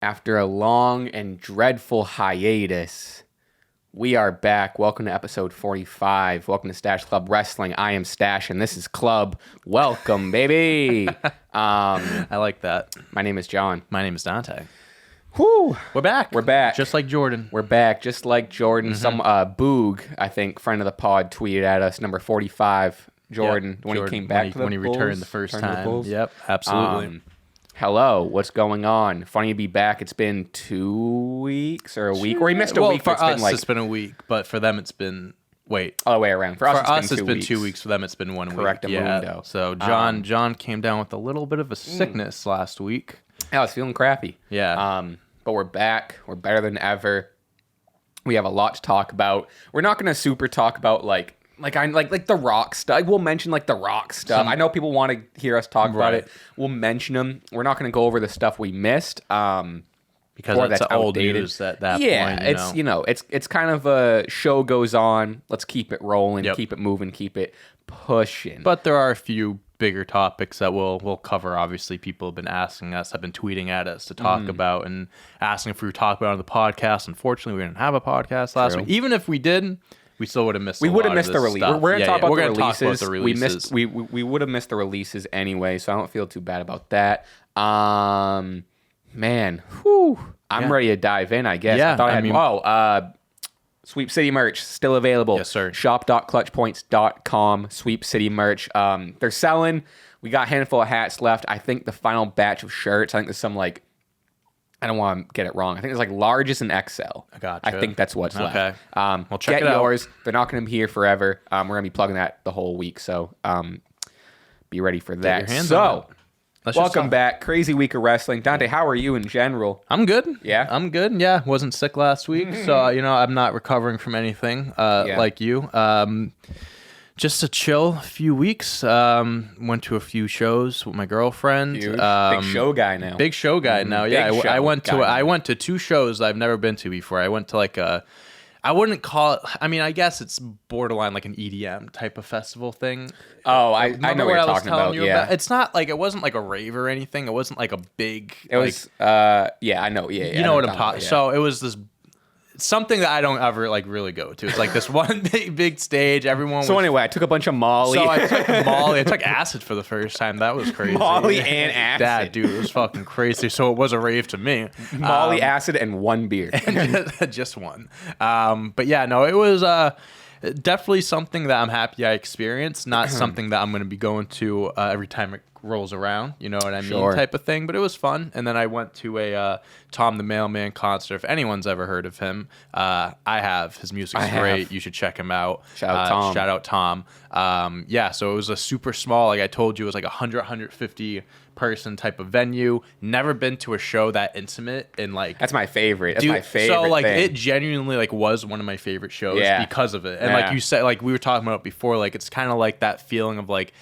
After a long and dreadful hiatus, we are back. Welcome to episode 45. Welcome to Stache Club Wrestling. I am Stache, and this is Club. Welcome, baby. I like that. My name is John. My name is Dante. Whew. We're back. We're back. Just like Jordan. We're back, just like Jordan. Some Boog, I think, friend of the pod, tweeted at us, number 45, Jordan, Yep. when Jordan, he came back to the when he Bulls, returned the first returned to the time. Bulls. Yep, absolutely. Hello, what's going on? Funny to be back. It's been 2 weeks or a week, or we missed a week. For It's us, been like it's been a week, but for them, it's been other way around. For us, it's been 2 weeks. For them, it's been 1 week. Correctamundo. Yeah. So John came down with a little bit of a sickness last week. I was feeling crappy. Yeah. But we're back. We're better than ever. We have a lot to talk about. We're not gonna super talk about like the Rock stuff. We'll mention like the Rock stuff. I know people want to hear us talk about it. We'll mention them. We're not gonna go over the stuff we missed. Because that's old outdated. news at that point. Yeah, it's kind of a show goes on. Let's keep it rolling, keep it moving, keep it pushing. But there are a few bigger topics that we'll cover. Obviously, people have been asking us, have been tweeting at us to talk about and asking if we would talk about it on the podcast. Unfortunately, we didn't have a podcast last week. Even if we did, we still would have missed. We would have missed the release. We're gonna talk about the releases. Releases. We would have missed the releases anyway, so I don't feel too bad about that. Man, whew, I'm ready to dive in. I guess. Yeah, I thought I had. Sweep City merch still available. Yes, sir. Shop.clutchpoints.com. Sweep City merch. They're selling. We got a handful of hats left. I think the final batch of shirts. I think there's some like. I don't want to get it wrong. I think it's like largest and XL. I gotcha. I think that's what's left. Well, check get it out. yours. They're not going to be here forever. We're going to be plugging that the whole week. So be ready for that. Get your hands on it. Welcome back. Crazy week of wrestling. Dante, how are you in general? I'm good. Yeah? I'm good. Yeah. Wasn't sick last week. So, I'm not recovering from anything like you. Just a chill few weeks. Went to a few shows with my girlfriend. Huge. Big show guy now. Big show guy now. Yeah. I went to 2 shows I've never been to before. I went to like I wouldn't call it. I mean, I guess it's borderline like an EDM type of festival thing. Oh, I know what you're talking about. Yeah, it's not like it wasn't like a rave or anything. It wasn't like a big. It was. Yeah, I know. Yeah, you know what I'm talking about. So it was this. Something that I don't ever like really go to. It's like this one big stage. Everyone. So anyway, I took a bunch of Molly. So I took Molly. I took acid for the first time. That was crazy. Molly and acid. That dude, it was fucking crazy. So it was a rave to me. Molly, acid, and 1 beer. Just one. But yeah, no, it was definitely something that I'm happy I experienced. Not something that I'm going to be going to every time it rolls around, you know what I mean, type of thing. But it was fun. And then I went to a Tom the Mailman concert. If anyone's ever heard of him, I have. His music's great. You should check him out. Shout out Tom. Yeah, so it was a super small, like I told you, it was like 150 person type of venue. Never been to a show that intimate and like that's my favorite. That's my favorite. So like thing. It genuinely like was one of my favorite shows because of it. And like you said, like we were talking about before, like it's kind of like that feeling of like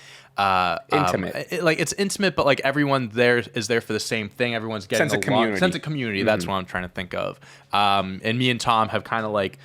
intimate. It's intimate, but like everyone there is there for the same thing. Everyone's getting sense of community. That's what I'm trying to think of. And me and Tom have kind of like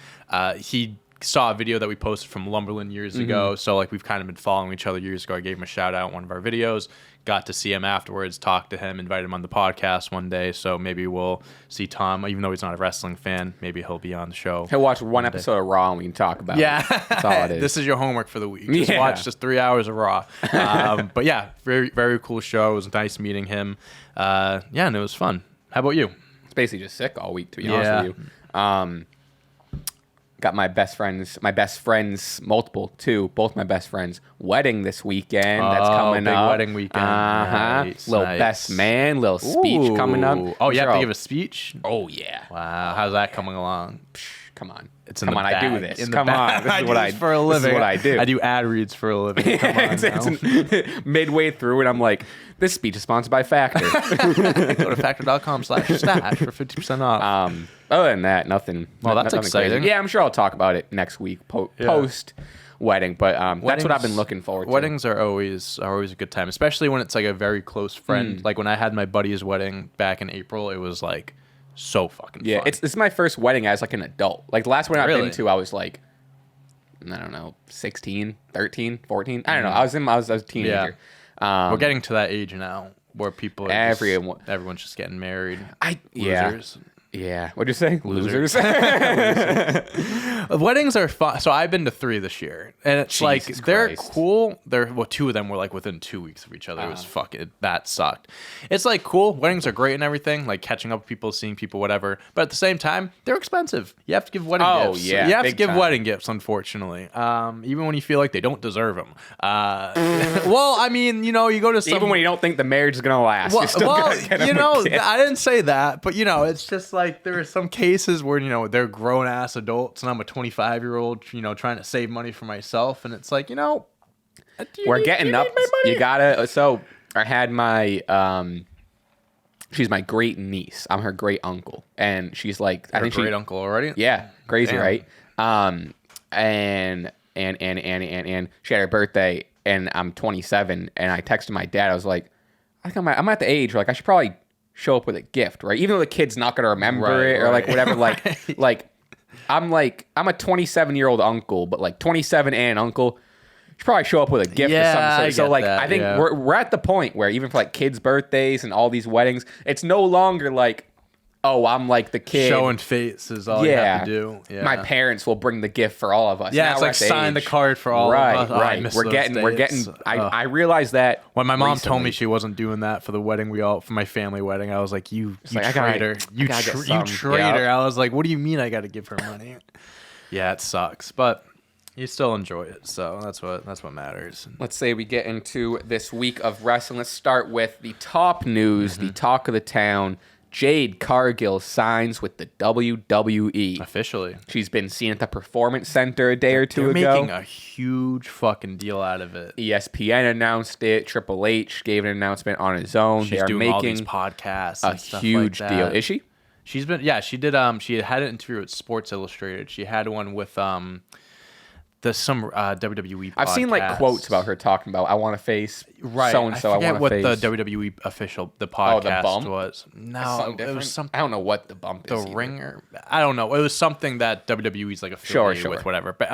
he saw a video that we posted from Lumberland years ago, so like we've kind of been following each other years ago. I gave him a shout out in one of our videos, got to see him afterwards, talked to him, invited him on the podcast one day, so maybe we'll see Tom, even though he's not a wrestling fan, maybe he'll be on the show. He'll watch one episode of Raw and we can talk about it. That's all it is. This is your homework for the week. Just watch just 3 hours of Raw. But yeah, very, very cool show. It was nice meeting him. And it was fun. How about you? It's basically just sick all week, to be honest with you. Got my best friends, both my best friends, wedding this weekend. That's coming big up. Wedding weekend. Nice. Little best man, little speech coming up. Oh, you have to give a speech? Oh, yeah. Wow. How's that coming along? Come on. Come on, I do this. Come on. This is what I do for a living. This is what I do. I do ad reads for a living. Come on, it's midway through, and I'm like, this speech is sponsored by Factor. Go to factor.com/stash for 50% off. Other than that, nothing. Well, that's exciting. Crazy. Yeah, I'm sure I'll talk about it next week post wedding, but that's what I've been looking forward to. Weddings are always a good time, especially when it's like a very close friend. Like when I had my buddy's wedding back in April, it was like so fucking fun. This is my first wedding as like an adult. Like the last one I've been to, I was like, I don't know, 16, 13, 14. I don't know. I was a teenager. We're getting to that age now where people are everyone's just getting married. Losers. Yeah. What'd you say? Losers. Weddings are fun. So I've been to 3 this year, and it's Jesus like they're Christ. Cool. 2 of them were like within 2 weeks of each other. It was that sucked. It's like cool. Weddings are great and everything, like catching up with people, seeing people, whatever. But at the same time, they're expensive. You have to give wedding gifts. Oh yeah, you have to give wedding gifts. Unfortunately, even when you feel like they don't deserve them. Well, I mean, you go to even when you don't think the marriage is gonna last. I didn't say that, but it's just like. There are some cases where they're grown ass adults and I'm a 25-year-old trying to save money for myself, and it's like we're getting up. You gotta. So I had my she's my great niece. I'm her great uncle, and she's like I think great uncle already. Yeah, crazy, damn. Right? And she had her birthday, and I'm 27, and I texted my dad. I was like, I think I'm at the age where like I should probably show up with a gift, right? Even though the kid's not gonna remember it or like whatever, like I'm a 27-year-old uncle, but like 27 and uncle should probably show up with a gift or something. So like that, I think we're at the point where even for like kids' birthdays and all these weddings, it's no longer like, oh, I'm like the kid. Showing face is all you have to do. Yeah. My parents will bring the gift for all of us. Yeah, now it's like sign the card for all of us. Right. We're getting. I realized that when my mom told me she wasn't doing that for the wedding for my family wedding, I was like, you traitor. You traitor. I was like, what do you mean I got to give her money? Yeah, it sucks, but you still enjoy it, so that's what matters. Let's say we get into this week of wrestling. Let's start with the top news, the talk of the town. Jade Cargill signs with the WWE. Officially. She's been seen at the Performance Center a day or two ago. They're making a huge fucking deal out of it. ESPN announced it. Triple H gave an announcement on his own. She's doing all these podcasts and stuff huge like deal. Is she? She's been, she did, she had an interview with Sports Illustrated. She had one with, there's some WWE podcast. I've seen like quotes about her talking about I want to face so-and-so. I forget what the WWE official podcast was. No, it was something. I don't know what the bump is. The Ringer. I don't know. It was something that WWE's like affiliated with, whatever. But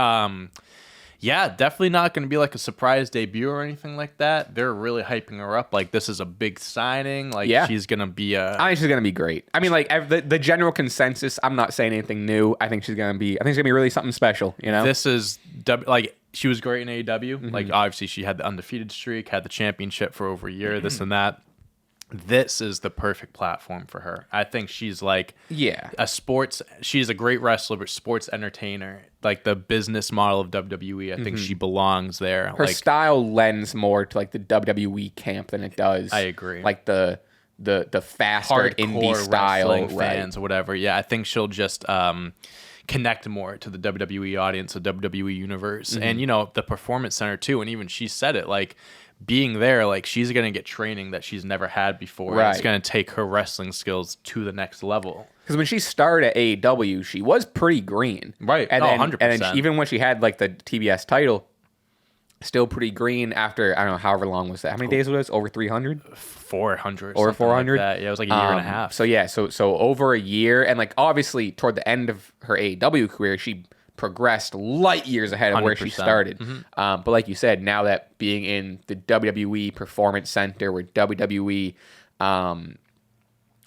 definitely not going to be like a surprise debut or anything like that. They're really hyping her up. Like this is a big signing. Like she's going to be I think she's going to be great. I mean, like the general consensus. I'm not saying anything new. I think she's going to be really something special. This is like she was great in AEW. Mm-hmm. Like obviously she had the undefeated streak, had the championship for over a year. Mm-hmm. This and that. This is the perfect platform for her. I think she's like she's a great wrestler, but sports entertainer. Like the business model of WWE, I think she belongs there. Her style lends more to like the WWE camp than it does. I agree. Like the faster hardcore indie style fans or whatever. Yeah, I think she'll just connect more to the WWE audience, the WWE universe, and the Performance Center too. And even she said it like. Being there, like she's gonna get training that she's never had before. Right. It's gonna take her wrestling skills to the next level. Because when she started at AEW, she was pretty green, right? And 100%. And then even when she had like the TBS title, still pretty green. After I don't know however long was that? How many days was it? Over 300? 400 or 400. Like yeah, it was like a year and a half. So over a year, and like obviously toward the end of her AEW career, she progressed light years ahead of where she started. Mm-hmm. But like you said, now that being in the WWE Performance Center where WWE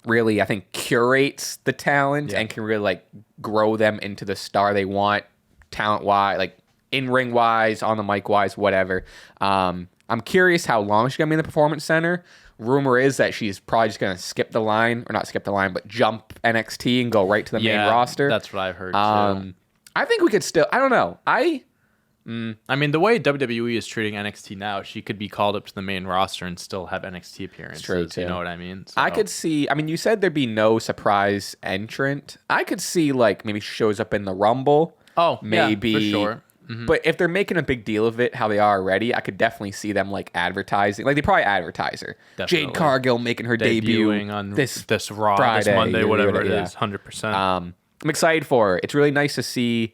really, I think, curates the talent and can really like grow them into the star they want talent-wise, like in-ring wise, on the mic wise, whatever. I'm curious how long she's going to be in the Performance Center. Rumor is that she's probably just going to skip the line, or not skip the line, but jump NXT and go right to the main roster. That's what I've heard too. I think we could still. I don't know. I mean, the way WWE is treating NXT now, she could be called up to the main roster and still have NXT appearances. It's true, too. You know what I mean? So. I could see. I mean, you said there'd be no surprise entrant. I could see like maybe she shows up in the Rumble. Oh, maybe yeah, for sure. Mm-hmm. But if they're making a big deal of it, how they are already, I could definitely see them like advertising. Like they probably advertise her. Definitely. Jade Cargill making her debut on this Raw, Friday, this Monday, whatever it is. 100%. I'm excited for her. It's really nice to see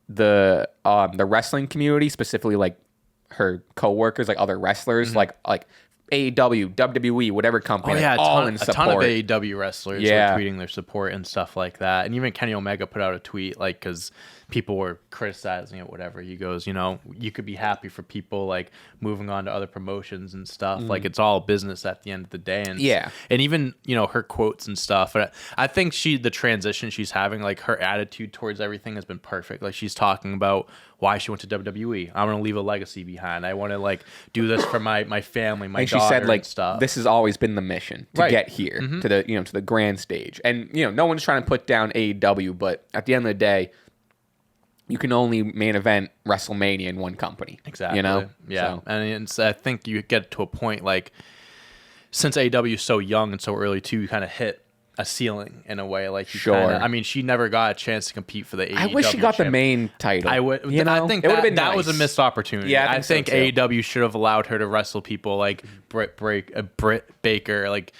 the wrestling community, specifically like her coworkers, like other wrestlers, like AEW, WWE, whatever company. Oh yeah, all a ton of AEW wrestlers were tweeting their support and stuff like that. And even Kenny Omega put out a tweet like because people were criticizing it, whatever. He goes, you know, you could be happy for people like moving on to other promotions and stuff. Like it's all business at the end of the day. And and even, you know, her quotes and stuff. And I think the transition she's having, like her attitude towards everything has been perfect. Like she's talking about why she went to WWE. I want to leave a legacy behind. I want to like do this for my family, my daughter, she said, like, and stuff. This has always been the mission to get here to the, you know, to the grand stage. And, you know, no one's trying to put down AEW, but at the end of the day, you can only main event WrestleMania in one company. Exactly. You know? Yeah. So. And I think you get to a point like, since AEW is so young and so early too, you kind of hit a ceiling in a way. Like you kinda, I mean, she never got a chance to compete for the AEW. I wish she got the main title. I would. You know? I think that was a missed opportunity. Yeah, I think AEW should have allowed her to wrestle people like Britt Baker, like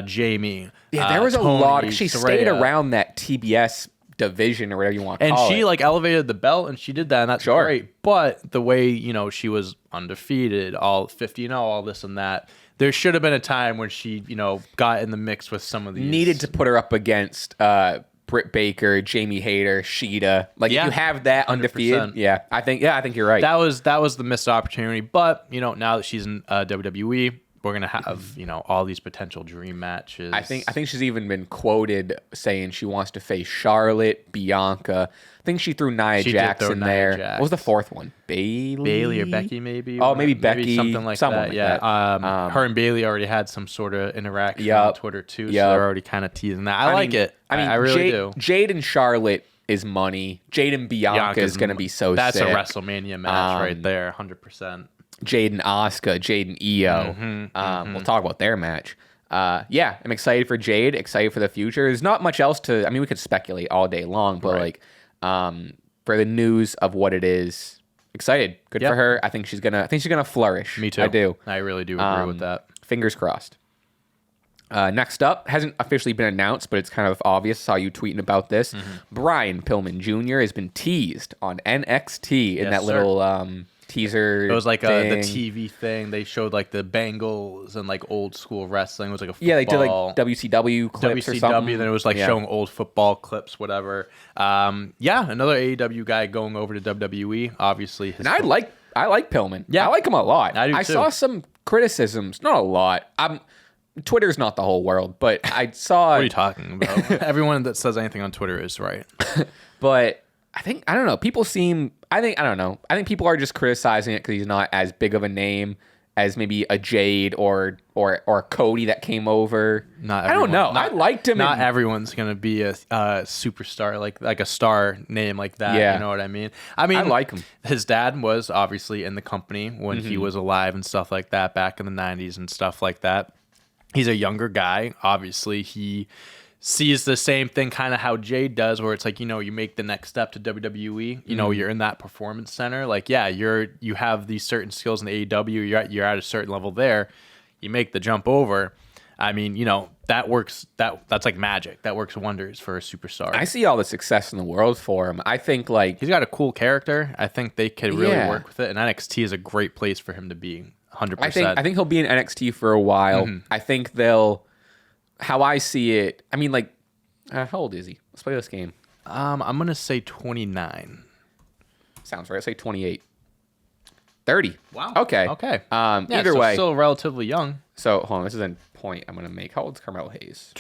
Jamie. Yeah, there was Tony, a lot. She Saraya. stayed around that TBS division or whatever you want to call it. And she like elevated the belt and she did that, and that's great. But the way, you know, she was undefeated, all 50-0, all this and that. There should have been a time when she, you know, got in the mix with some of these. Needed to put her up against Britt Baker, Jamie Hayter, Sheeta. Like if you have that 100%. Undefeated, I think you're right. That was the missed opportunity. But, you know, now that she's in WWE, we're gonna have, you know, all these potential dream matches. I think she's even been quoted saying she wants to face Charlotte, Bianca. I think she threw Nia Jax in there. What was the fourth one? Bailey or Becky, maybe. Oh, maybe Becky, something like that. Yeah. Her and Bailey already had some sort of interaction on Twitter too, so they're already kind of teasing that. I like it. I mean, I really do. Jade and Charlotte is money. Jade and Bianca is gonna be so that's sick. That's a WrestleMania match right there, 100%. Jade and Asuka, Jade and Iyo. We'll talk about their match. Yeah, I'm excited for Jade, excited for the future. There's not much else to, I mean, we could speculate all day long, but like for the news of what it is, excited. Good for her. I think she's gonna flourish. Me too. I do. I really do agree with that. Fingers crossed. Next up, hasn't officially been announced, but it's kind of obvious. Saw you tweeting about this. Brian Pillman Jr. has been teased on NXT in that little teaser. It was like the TV thing. They showed like the Bengals and like old school wrestling. It was like a football. Yeah, they did like WCW clips or something. Then it was like showing old football clips, whatever. Another AEW guy going over to WWE. Obviously, and I like Pillman. Yeah, I like him a lot. I do too. I saw some criticisms, not a lot. Twitter's not the whole world, but I saw. What are you talking about? Everyone that says anything on Twitter is right. But I don't know. People seem. I don't know. I think people are just criticizing it because he's not as big of a name as maybe a Jade or Cody that came over. Not I don't know. I liked him. Not everyone's gonna be a superstar like a star name like that. Yeah. You know what I mean? I like him. His dad was obviously in the company when he was alive and stuff like that back in the 90s and stuff like that. He's a younger guy. Obviously, he sees the same thing kind of how Jade does, where it's like, you know, you make the next step to WWE. You know, you're in that performance center. Like, yeah, you have these certain skills in the AEW. You're at a certain level there. You make the jump over. I mean, you know, that works. That's like magic. That works wonders for a superstar. I see all the success in the world for him. I think like he's got a cool character. I think they could really work with it. And NXT is a great place for him to be. 100%. I think he'll be in NXT for a while. I think how I see it, I mean, like, how old is he? Let's play this game. I'm gonna say 29. Sounds right. Let's say 28. 30. Wow. Okay. Either way, still relatively young. So hold on, this is a point I'm gonna make. How old is Carmelo Hayes?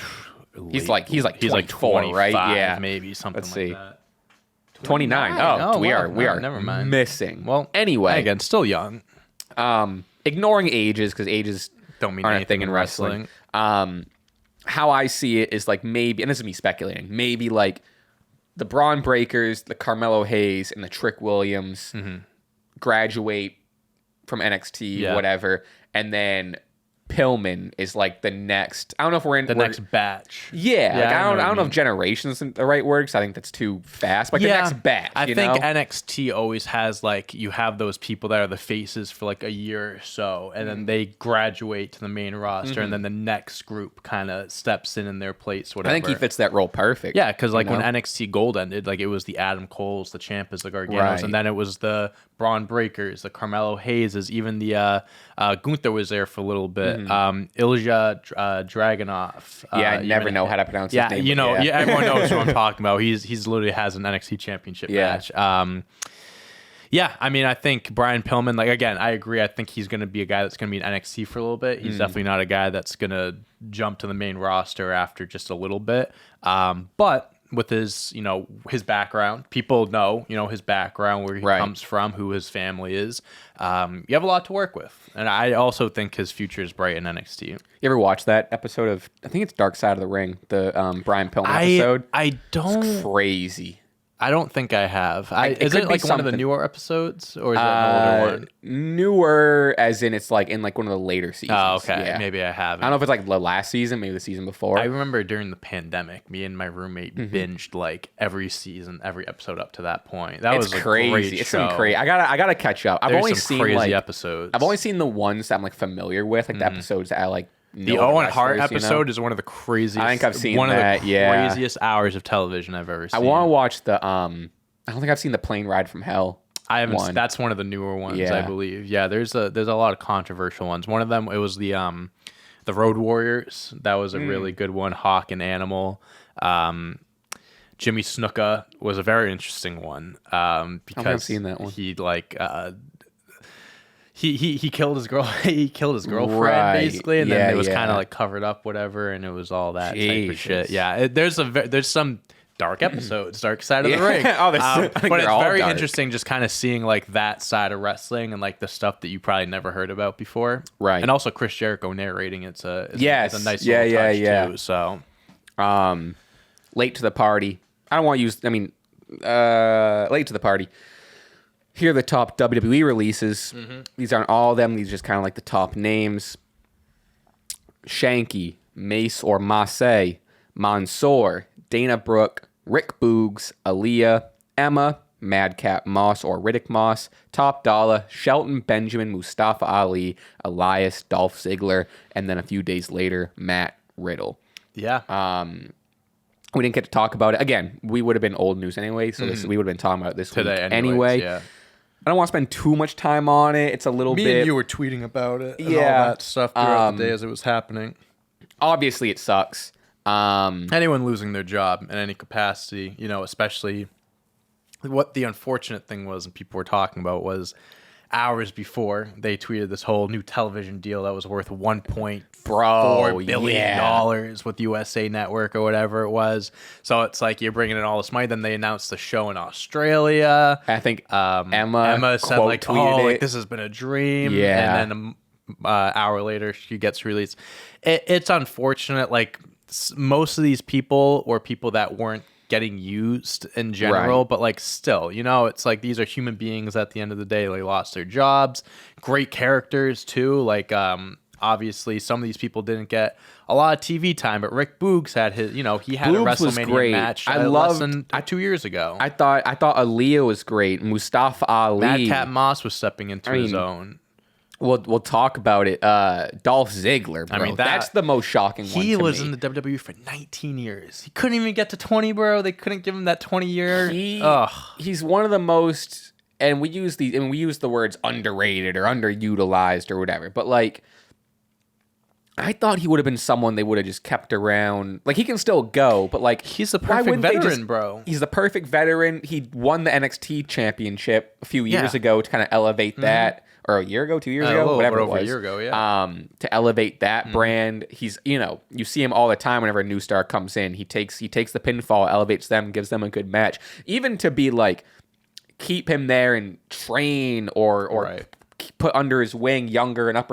He's like 24, right? Yeah, maybe something. Let's like see. That. 29. Oh, we are never mind. Missing. Well, anyway, again, still young. Ignoring ages, because ages don't mean aren't a thing in wrestling. How I see it is like maybe, and this is me speculating, maybe like the Braun Breakers, the Carmelo Hayes, and the Trick Williams graduate from NXT, whatever, and then Pillman is like the next. I don't know if we're in the next batch. Yeah, like, I don't know if generations isn't the right word because I think that's too fast. But the next batch. I think NXT always has like you have those people that are the faces for like a year or so, and then they graduate to the main roster, and then the next group kind of steps in their place. Whatever. I think he fits that role perfect. Yeah, because like when NXT Gold ended, like it was the Adam Coles, the Ciampas, the Garganos, and then it was the Braun Breakers, the Carmelo Hayes, even the Gunther was there for a little bit. Ilja Dragunov. I never know how to pronounce his name. Everyone knows who I'm talking about. He's literally has an NXT championship match. I mean, I think Brian Pillman, like, again, I agree. I think he's going to be a guy that's going to be in NXT for a little bit. He's definitely not a guy that's going to jump to the main roster after just a little bit. But with his, his background, people know, his background, where he comes from, who his family is. You have a lot to work with. And I also think his future is bright in NXT. You ever watch that episode of, I think it's Dark Side of the Ring, the Brian Pillman episode? I don't. It's crazy. I don't think I have. Is it like one of the newer episodes, or is it an older one? Newer, as in it's like in like one of the later seasons. Oh, okay. Yeah. Maybe I haven't. I don't know if it's like the last season, maybe the season before. I remember during the pandemic, me and my roommate binged like every season, every episode up to that point. That was crazy. Great show. It's some crazy. I gotta catch up. I've only seen crazy episodes. I've only seen the ones that I'm like familiar with, like the episodes that I like. The Owen Hart episode is one of the craziest. I think I've seen one of the craziest hours of television I've ever seen. I want to watch the I don't think I've seen the Plane Ride from Hell. I haven't. That's one of the newer ones, I believe. Yeah, there's a lot of controversial ones. One of them, it was the Road Warriors. That was a really good one. Hawk and Animal. Jimmy Snuka was a very interesting one. Because I've seen that one. He like he killed his girl. He killed his girlfriend basically, and then it was kind of like covered up, whatever, and it was all that type of shit. Yeah, there's some dark episodes, Dark Side of the Ring. But it's very interesting just kind of seeing like that side of wrestling and like the stuff that you probably never heard about before. Right. And also Chris Jericho narrating. It's a nice little touch too. So late to the party. I don't want to use late to the party. Here are the top WWE releases. These aren't all of them. These are just kind of like the top names. Shanky, Mace or Mace, Mansoor, Dana Brooke, Rick Boogs, Aaliyah, Emma, Madcap Moss or Riddick Moss, Top Dollar, Shelton Benjamin, Mustafa Ali, Elias, Dolph Ziggler, and then a few days later, Matt Riddle. Yeah. We didn't get to talk about it. Again, we would have been old news anyway, so we would have been talking about this today anyway. Yeah. I don't want to spend too much time on it. It's a little bit... Me and you were tweeting about it and all that stuff throughout the day as it was happening. Obviously, it sucks. Anyone losing their job in any capacity, especially what the unfortunate thing was and people were talking about was hours before they tweeted this whole new television deal that was worth $1.4 billion with USA Network or whatever it was. So it's like you're bringing in all this money. Then they announced the show in Australia. I think Emma said like, this has been a dream. Yeah. And then an hour later she gets released. It's unfortunate. Like most of these people were people that weren't getting used in general, but like still, it's like these are human beings at the end of the day. They lost their jobs. Great characters too. Like obviously some of these people didn't get a lot of TV time, but Rick Boogs had his, he had Boogs a WrestleMania match less than 2 years ago. I thought Aaliyah was great. Mustafa Ali. Madcap Moss was stepping into his own. We'll talk about it. Dolph Ziggler, bro. I mean, that's the most shocking one. He was in the WWE for 19 years. He couldn't even get to 20, bro. They couldn't give him that 20-year. He's one of the most, and we use the words underrated or underutilized or whatever. But like, I thought he would have been someone they would have just kept around. Like, he can still go, but like, he's the perfect veteran, bro. He's the perfect veteran. He won the NXT championship a few years ago to kind of elevate that. Or a year ago, 2 years ago, whatever it was. A year ago, yeah. To elevate that brand, he's you see him all the time. Whenever a new star comes in, he takes the pinfall, elevates them, gives them a good match. Even to be like, keep him there and train or put under his wing younger and up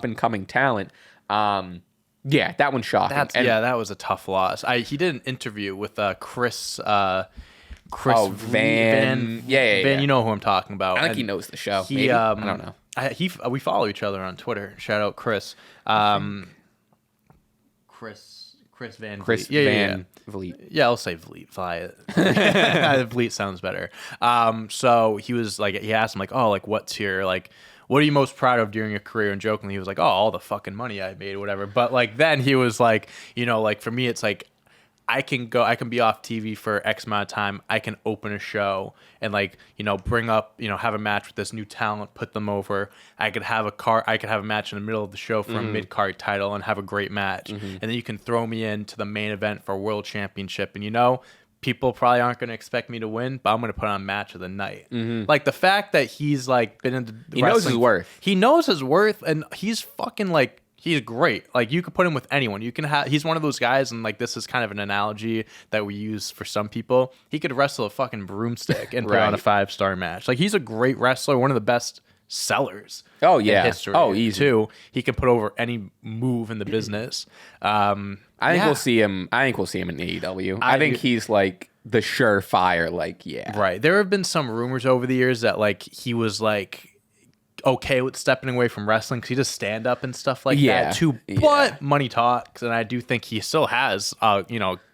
and coming talent. Yeah, that one's shocking. That was a tough loss. He did an interview with Chris. Van. Yeah. You know who I'm talking about. I think he knows the show. Maybe? I don't know. We follow each other on Twitter. Shout out Chris. Chris Van Vliet. Yeah, I'll say Vliet. Vliet sounds better. So he was like, he asked him like, oh, like what's your like, what are you most proud of during your career? And jokingly, he was like, oh, all the fucking money I made, or whatever. But like then he was like, like for me, it's like, I can be off TV for X amount of time. I can open a show and bring up, have a match with this new talent, put them over. I could have a match in the middle of the show for a mid-card title and have a great match. And then you can throw me into the main event for a world championship. And people probably aren't going to expect me to win, but I'm going to put on match of the night. Like the fact that he's been in the he knows his worth. He knows his worth, and he's fucking he's great. You could put him with anyone. He's one of those guys, and this is kind of an analogy that we use for some people. He could wrestle a fucking broomstick and put on a 5-star match. He's a great wrestler, one of the best sellers. Oh yeah, in history. Oh, easy too. He can put over any move in the business. I think we'll see him. I think we'll see him in AEW. I think he's the surefire. Yeah, right. There have been some rumors over the years that he was okay with stepping away from wrestling because he does stand up and stuff that too. But money talks, and I do think he still has,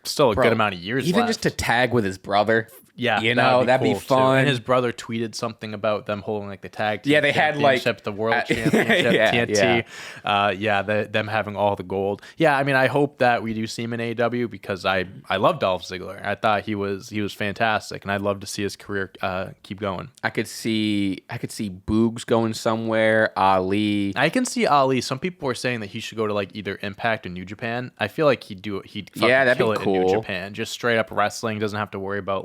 still a good amount of years. Even left. just to tag with his brother. Yeah, that'd be fun. Too. And his brother tweeted something about them holding the tag team. Yeah, they had the world championship, TNT. Them having all the gold. Yeah, I mean, I hope that we do see him in AEW because I love Dolph Ziggler. I thought he was fantastic, and I'd love to see his career keep going. I could see Boogs going somewhere. Ali. I can see Ali. Some people were saying that he should go to either Impact or New Japan. I feel like he'd that'd kill be it cool. in New Japan. Just straight up wrestling. Doesn't have to worry about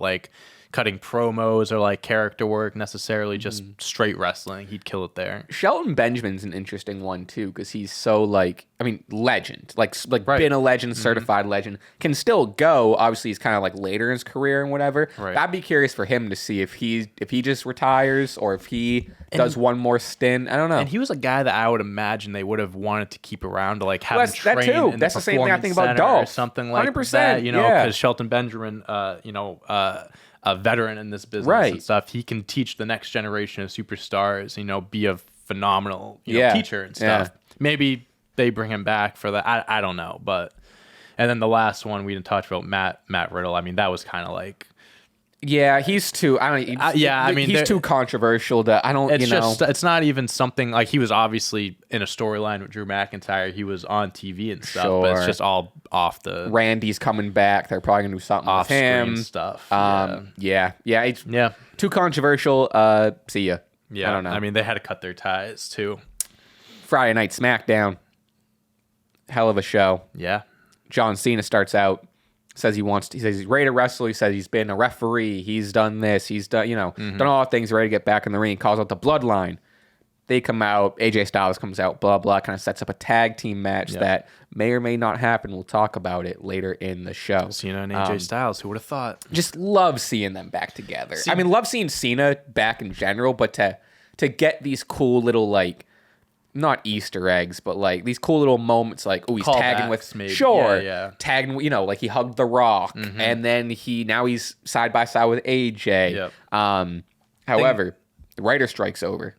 cutting promos or character work necessarily, just straight wrestling. He'd kill it there. Shelton Benjamin's an interesting one too because he's so legend, been a legend, certified legend, can still go. Obviously, he's kind of later in his career and whatever. Right. I'd be curious for him to see if he just retires or if he does one more stint. I don't know. And he was a guy that I would imagine they would have wanted to keep around to have him train that too. in That's the same thing I think about Center Dolph. or something like 100%, that. Because Shelton Benjamin, a veteran in this business and stuff, he can teach the next generation of superstars, be a phenomenal teacher and stuff. Yeah. Maybe they bring him back for that. I don't know. But and then the last one we didn't talk about, Matt Riddle. I mean, that was kind of yeah, he's too. He's too controversial. It's not even something he was obviously in a storyline with Drew McIntyre. He was on TV and stuff, but it's just all off the. Randy's coming back. They're probably gonna do something off with him. Stuff. It's too controversial. See ya. Yeah, I don't know. I mean, they had to cut their ties too. Friday Night SmackDown. Hell of a show. Yeah. John Cena starts out. Says he says he's ready to wrestle. He says he's been a referee. He's done this. He's done, done all the things, ready to get back in the ring. He calls out the Bloodline. They come out. AJ Styles comes out, blah, blah, kind of sets up a tag team match that may or may not happen. We'll talk about it later in the show. Cena and AJ Styles, who would have thought? Just love seeing them back together. Love seeing Cena back in general, but to get these cool little, not Easter eggs, but these cool little moments, he's tagging with maybe. Tagging, he hugged The Rock, and then he's side by side with AJ. Yep. However, the writer strike's over.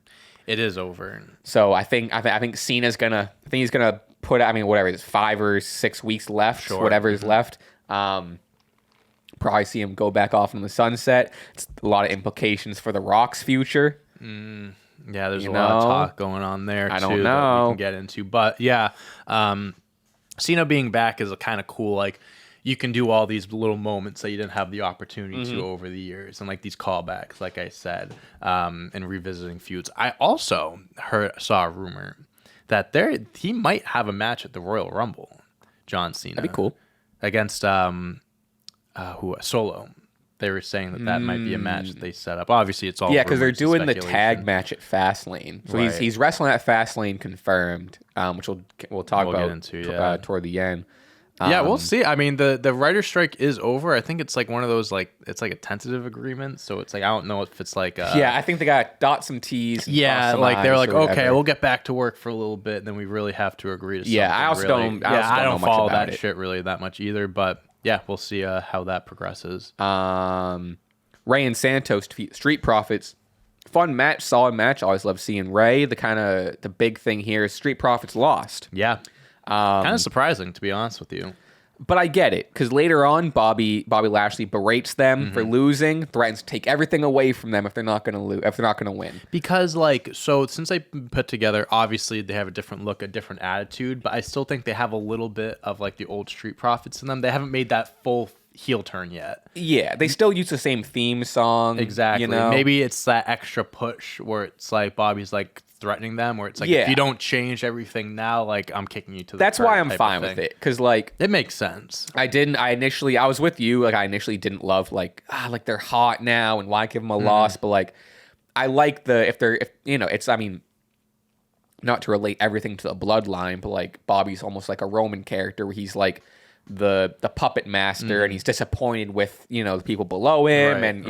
It is over. So I think Cena's gonna. I think he's gonna put. Whatever it's 5 or 6 weeks left, whatever is left. Probably see him go back off in the sunset. It's a lot of implications for The Rock's future. Yeah, there's a lot of talk going on there, I too, don't know. that we can get into. But, yeah, Cena being back is a kind of cool, you can do all these little moments that you didn't have the opportunity to over the years. And, these callbacks, like I said, and revisiting feuds. I also saw a rumor that he might have a match at the Royal Rumble, John Cena. That'd be cool. Against Solo. They were saying that might be a match that they set up. Obviously, it's all because they're doing the tag match at Fastlane. So he's wrestling at Fastlane confirmed, which we'll talk about get into, toward the end. We'll see. I mean, the writer strike is over. I think it's one of those it's a tentative agreement. So it's I don't know if it's I think they got dot some T's. Yeah, they're okay, we'll get back to work for a little bit, and then we really have to agree to something. Yeah, I also don't. I don't follow that it. shit really that much either, but. Yeah, we'll see how that progresses. Rey and Santos Street Profits. Fun match, solid match. Always love seeing Rey. The big thing here is Street Profits lost. Yeah. Kind of surprising, to be honest with you. But I get it, because later on, Bobby Lashley berates them for losing, threatens to take everything away from them if they're not going to lose, if they're not going to win. Because like, so since they put together, obviously they have a different look, a different attitude, but I still think they have a little bit of like the old Street Profits in them. They haven't made that full heel turn yet. Yeah, they still use the same theme song. Exactly. You know? Maybe it's that extra push where it's like Bobby's like threatening them, where it's like, if you don't change everything now, like I'm kicking you to the That's why I'm fine with it, because like it makes sense. I was with you, like I initially didn't love like they're hot now and why give them a loss, but like I like if it's, I mean, not to relate everything to the bloodline, but like Bobby's almost like a Roman character where he's like the puppet master and he's disappointed with the people below him and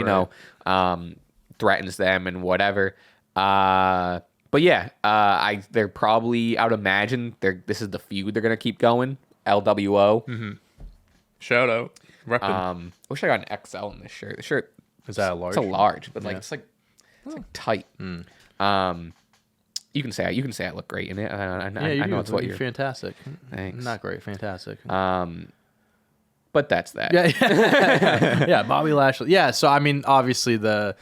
threatens them and whatever. But yeah, they're probably, I would imagine this is the feud they're gonna keep going. LWO. Shout out. I wish I got an XL in this shirt. The shirt is that a large? It's a large, but like it's like tight. You can say I look great in it. I know it's what you're fantastic. Thanks. Not great, fantastic. But that's that. Yeah, yeah. Bobby Lashley. Yeah. So I mean, obviously the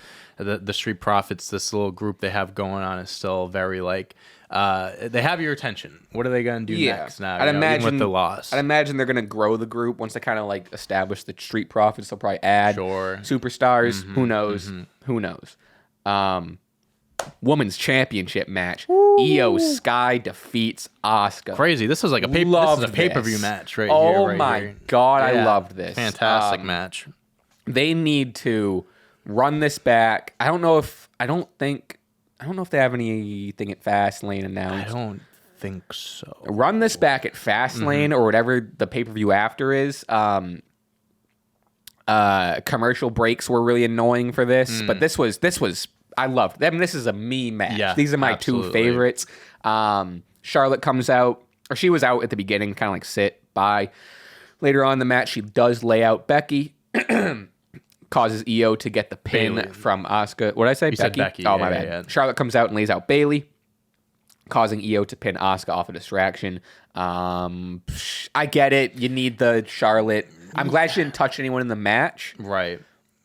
Street Profits, this little group they have going on, is still very like they have your attention. What are they gonna do next now? I'd imagine with the loss. I'd imagine they're gonna grow the group once they kind of like establish the Street Profits. They'll probably add superstars. Who knows? Who knows? Women's Championship match. Iyo Sky defeats Asuka. Crazy. This is like a pay-per-view match right here. Oh my god, I loved this. Fantastic match. They need to run this back. I don't know if they have anything at Fastlane announced. I don't think so. Run this back at Fastlane or whatever the pay-per-view after is. Commercial breaks were really annoying for this, but this was I loved them. This is a me match. Yeah, these are my two favorites. Charlotte comes out, or she was out at the beginning, kind of like sit by. Later on in the match, she does lay out Becky, causes Iyo to get the pin from Asuka. What did I say? You said Becky. Oh, my bad. Yeah. Charlotte comes out and lays out Bayley, causing Iyo to pin Asuka off a distraction. I get it. You need the Charlotte. I'm glad she didn't touch anyone in the match. Right.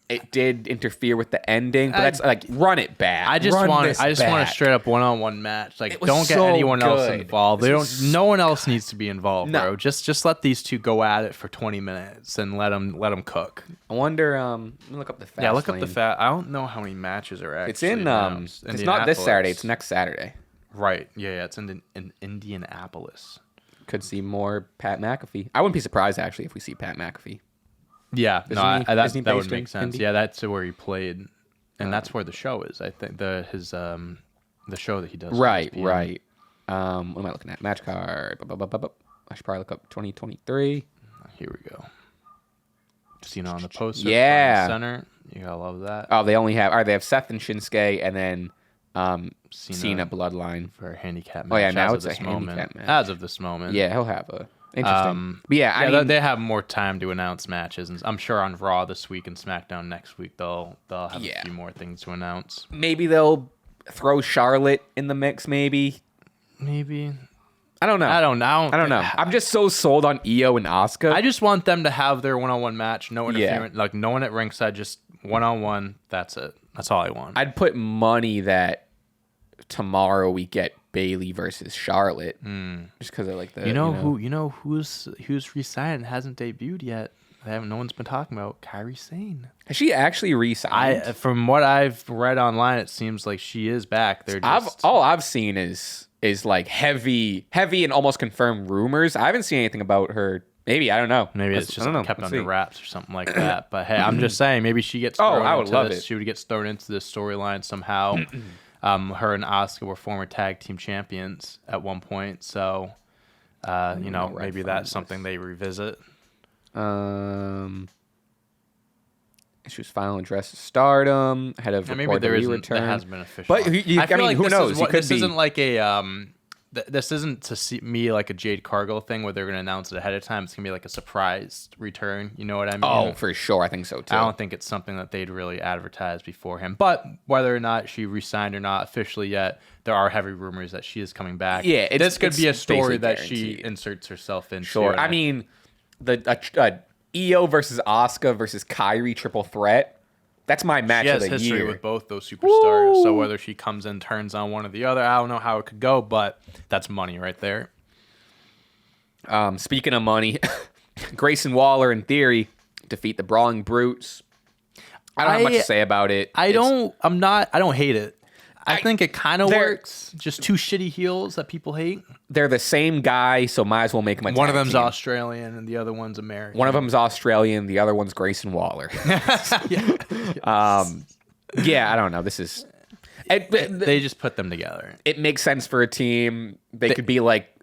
It did interfere with the ending, but that's like run it back. I just want a straight up one-on-one match. Like don't get anyone else involved. No one else needs to be involved, bro. Just let these two go at it for 20 minutes and let them cook. I wonder. Let me look up the fast. Yeah, look up the fast. I don't know how many matches are actually. It's in. It's not this Saturday. It's next Saturday. Right. Yeah. It's in Indianapolis. Could see more Pat McAfee. I wouldn't be surprised actually if we see Pat McAfee. Yeah, that would make sense. Indy? Yeah, that's where he played, and that's where the show is. I think the show that he does. Right. What am I looking at? Match card. I should probably look up 2023. Here we go. Cena on the poster. Yeah. Center. You gotta love that. Oh, they have Seth and Shinsuke, and then Cena Bloodline for a handicap match. Oh yeah, now it's a handicap match. As of this moment. Yeah, he'll have a. Interesting. But yeah, I mean, they have more time to announce matches, and I'm sure on Raw this week and SmackDown next week they'll have a few more things to announce. Maybe they'll throw Charlotte in the mix. Maybe. I don't know. I don't know. I'm just so sold on Iyo and Asuka. I just want them to have their one-on-one match, no interference, like no one at ringside, just one-on-one. That's it. That's all I want. I'd put money that tomorrow we get Bayley versus Charlotte, just because I like the. Who's re-signed and hasn't debuted yet? No one's been talking about Kairi Sane. Has she actually re-signed? From what I've read online, it seems like she is back. All I've seen is like heavy and almost confirmed rumors. I haven't seen anything about her. Maybe I don't know. Maybe it's just kept under wraps or something like that. But hey, I'm just saying, maybe she gets. I would love it. She would get thrown into this storyline somehow. Her and Asuka were former tag team champions at one point, so maybe that's something they revisit. She was final address to Stardom ahead of maybe there isn't. That hasn't been official. But who knows? This isn't like a this isn't to see me like a Jade Cargill thing where they're going to announce it ahead of time. It's going to be like a surprise return. You know what I mean? Oh, for sure. I think so, too. I don't think it's something that they'd really advertise beforehand. But whether or not she re-signed or not officially yet, there are heavy rumors that she is coming back. Yeah, this could be a story that she inserts herself into. Sure. I mean, Iyo versus Asuka versus Kairi triple threat. That's my match of the year. She has history with both those superstars. Woo! So whether she comes in, turns on one or the other, I don't know how it could go, but that's money right there. Speaking of money, Grayson Waller, in theory, defeat the Brawling Brutes. I don't have much to say about it. I don't hate it. I think it kind of works. Just two shitty heels that people hate. They're the same guy, so might as well make them a One of them's team. Australian and the other one's American. One of them's Australian, the other one's Grayson Waller. Yeah, I don't know. This is... they just put them together. It makes sense for a team. They could be like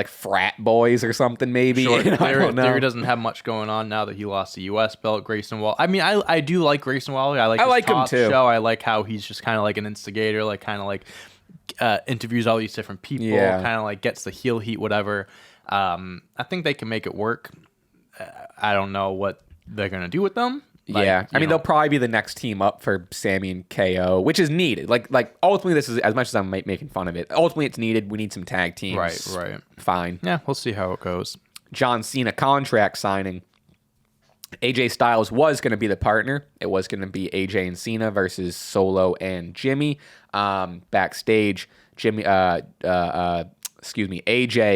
frat boys or something, maybe. Sure. Theory doesn't have much going on now that he lost the U.S. belt. Grayson Waller. I mean, I do like Grayson Waller. I like his him too. Show. I like how he's just kind of like an instigator, like kind of like interviews all these different people, kind of like gets the heel heat, whatever. I think they can make it work. I don't know what they're gonna do with them. I mean, they'll probably be the next team up for Sammy and KO, which is needed. Like ultimately, this is, as much as I'm making fun of it, ultimately it's needed. We need some tag teams. Right. Fine. Yeah, we'll see how it goes. John Cena contract signing. AJ Styles was going to be the partner. It was going to be AJ and Cena versus Solo and Jimmy. Backstage, AJ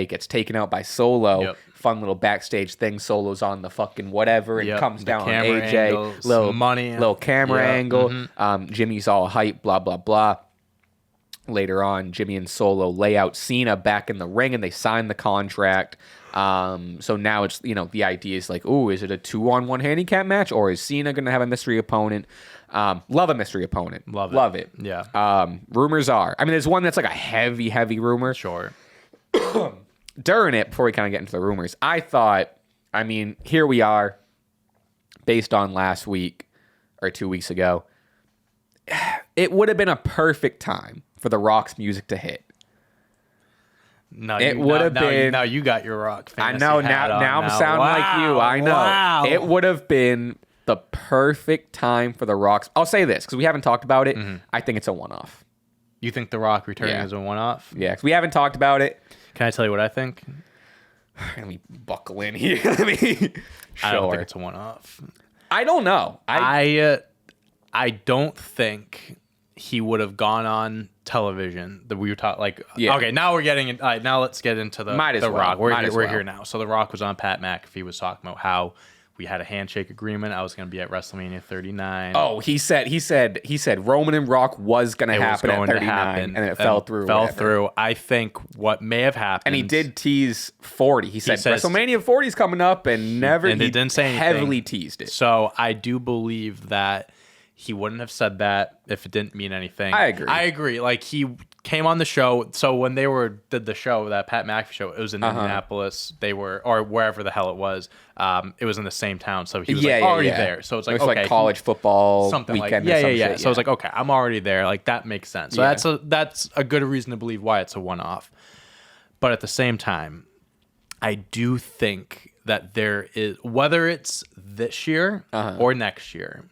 gets taken out by Solo. Yep. Fun little backstage thing. Solo's on the fucking whatever and comes down on AJ. Angle, little money, little camera angle. Jimmy's all hype. Blah blah blah. Later on, Jimmy and Solo lay out Cena back in the ring, and they sign the contract. So now it's the idea is like, ooh, is it a 2-on-1 handicap match, or is Cena going to have a mystery opponent? Love a mystery opponent. Love it. Yeah. Rumors are. I mean, there's one that's like a heavy rumor. Sure. During it, before we kind of get into the rumors, I thought, I mean, here we are, based on last week or 2 weeks ago, it would have been a perfect time for The Rock's music to hit. No, it would have been. Now you got your Rock fantasy. I know. Now I'm sounding like you. I know. Wow. It would have been the perfect time for The Rock's. I'll say this because we haven't talked about it. I think it's a one-off. You think The Rock returning is a one-off? Yeah, because we haven't talked about it. Can I tell you what I think? Let me buckle in here. Sure. I don't think it's a one-off. I don't know. I don't think he would have gone on television. That we were talking okay, now we're getting in. Now let's get into the Rock. We're here now. So The Rock was on Pat McAfee, was talking about how we had a handshake agreement. I was going to be at WrestleMania 39. Oh, he said Roman and Rock was going to happen at 39, and it fell through. I think what may have happened, and he did tease 40. He said WrestleMania 40 is coming up, and he didn't say anything. Heavily teased it. So I do believe that he wouldn't have said that if it didn't mean anything. I agree. Like, he came on the show. So when they did the show, that Pat McAfee show, it was in Indianapolis. They were, or wherever the hell it was. It was in the same town. So he was already there. So it's like, like college football something weekend. Shit, so I was like, okay, I'm already there. Like, that makes sense. So that's a good reason to believe why it's a one-off. But at the same time, I do think that there is, whether it's this year or next year,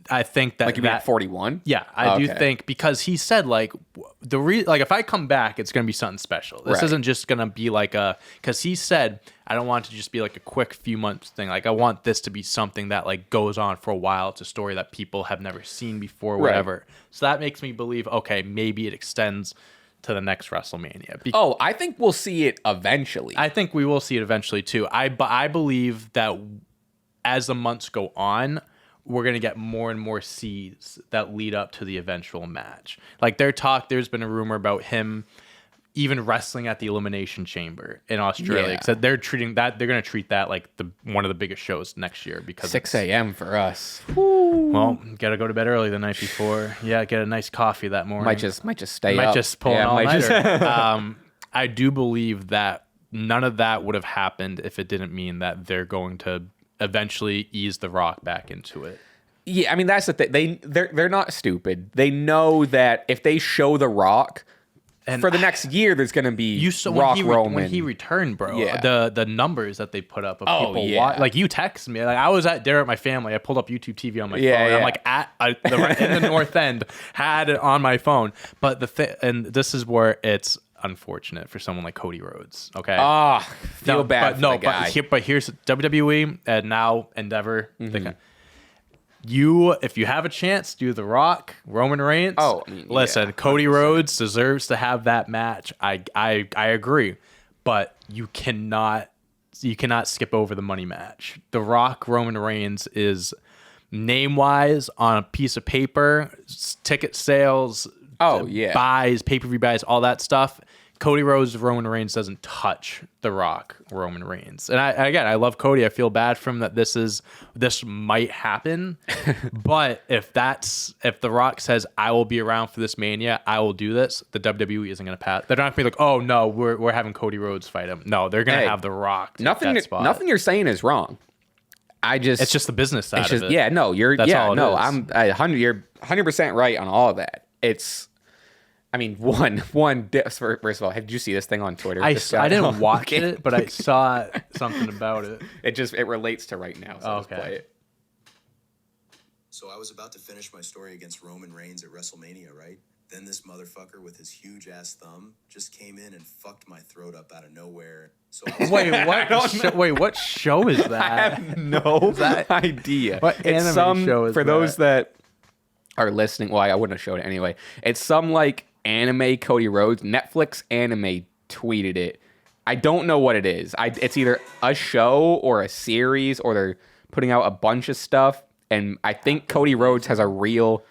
I think that, like, you mean at 41? Yeah, I do think, because he said if I come back, it's gonna be something special. This isn't just gonna be because he said, I don't want it to just be like a quick few months thing. Like, I want this to be something that goes on for a while. It's a story that people have never seen before, whatever. So that makes me believe, okay, maybe it extends to the next WrestleMania. I think we'll see it eventually. I think we will see it eventually too. I believe that as the months go on, we're going to get more and more seeds that lead up to the eventual match. Like, there's been a rumor about him even wrestling at the Elimination Chamber in Australia. Because they're going to treat that like one of the biggest shows next year. Because 6 a.m. for us. Woo. Well, got to go to bed early the night before. Yeah, get a nice coffee that morning. Might just stay up. Might just pull an all-nighter. I do believe that none of that would have happened if it didn't mean that they're going to eventually ease The Rock back into it. Yeah, I mean, that's the thing. They're not stupid. They know that if they show The Rock, and for the next year, there's going to be Rock Roman. When he returned, bro, the numbers that they put up of people like, you text me. Like, I was at dinner with my family. I pulled up YouTube TV on my phone. I'm like in the North End, had it on my phone. But and this is where it's unfortunate for someone like Cody Rhodes. Okay. Feel bad for the guy. But here's WWE and now Endeavor. If you have a chance, do The Rock, Roman Reigns. Listen, Cody Rhodes deserves to have that match. I agree, but you cannot skip over the money match. The Rock, Roman Reigns is name-wise on a piece of paper, ticket sales, buys, pay-per-view buys, all that stuff. Cody Rhodes, Roman Reigns doesn't touch The Rock, Roman Reigns. And I love Cody. I feel bad for him that this might happen. But if The Rock says, I will be around for this Mania, I will do this, the WWE isn't going to pass. They're not going to be like, oh no, we're having Cody Rhodes fight him. No, they're going to have The Rock take that spot. Nothing you're saying is wrong. It's just the business side of it. Yeah, no, you're That's all it is. You're 100% right on all of that. It's first of all, did you see this thing on Twitter? I didn't watch it, but I saw something about it. It relates to right now, so let's play it. So I was about to finish my story against Roman Reigns at WrestleMania, right? Then this motherfucker with his huge ass thumb just came in and fucked my throat up out of nowhere. So I was what show is that? I have no idea. What anime show is for those that are listening? Well, I wouldn't have showed it anyway. It's some like anime Cody Rhodes. Netflix anime tweeted it. I don't know what it is. It's either a show or a series, or they're putting out a bunch of stuff. And I think Cody Rhodes has a real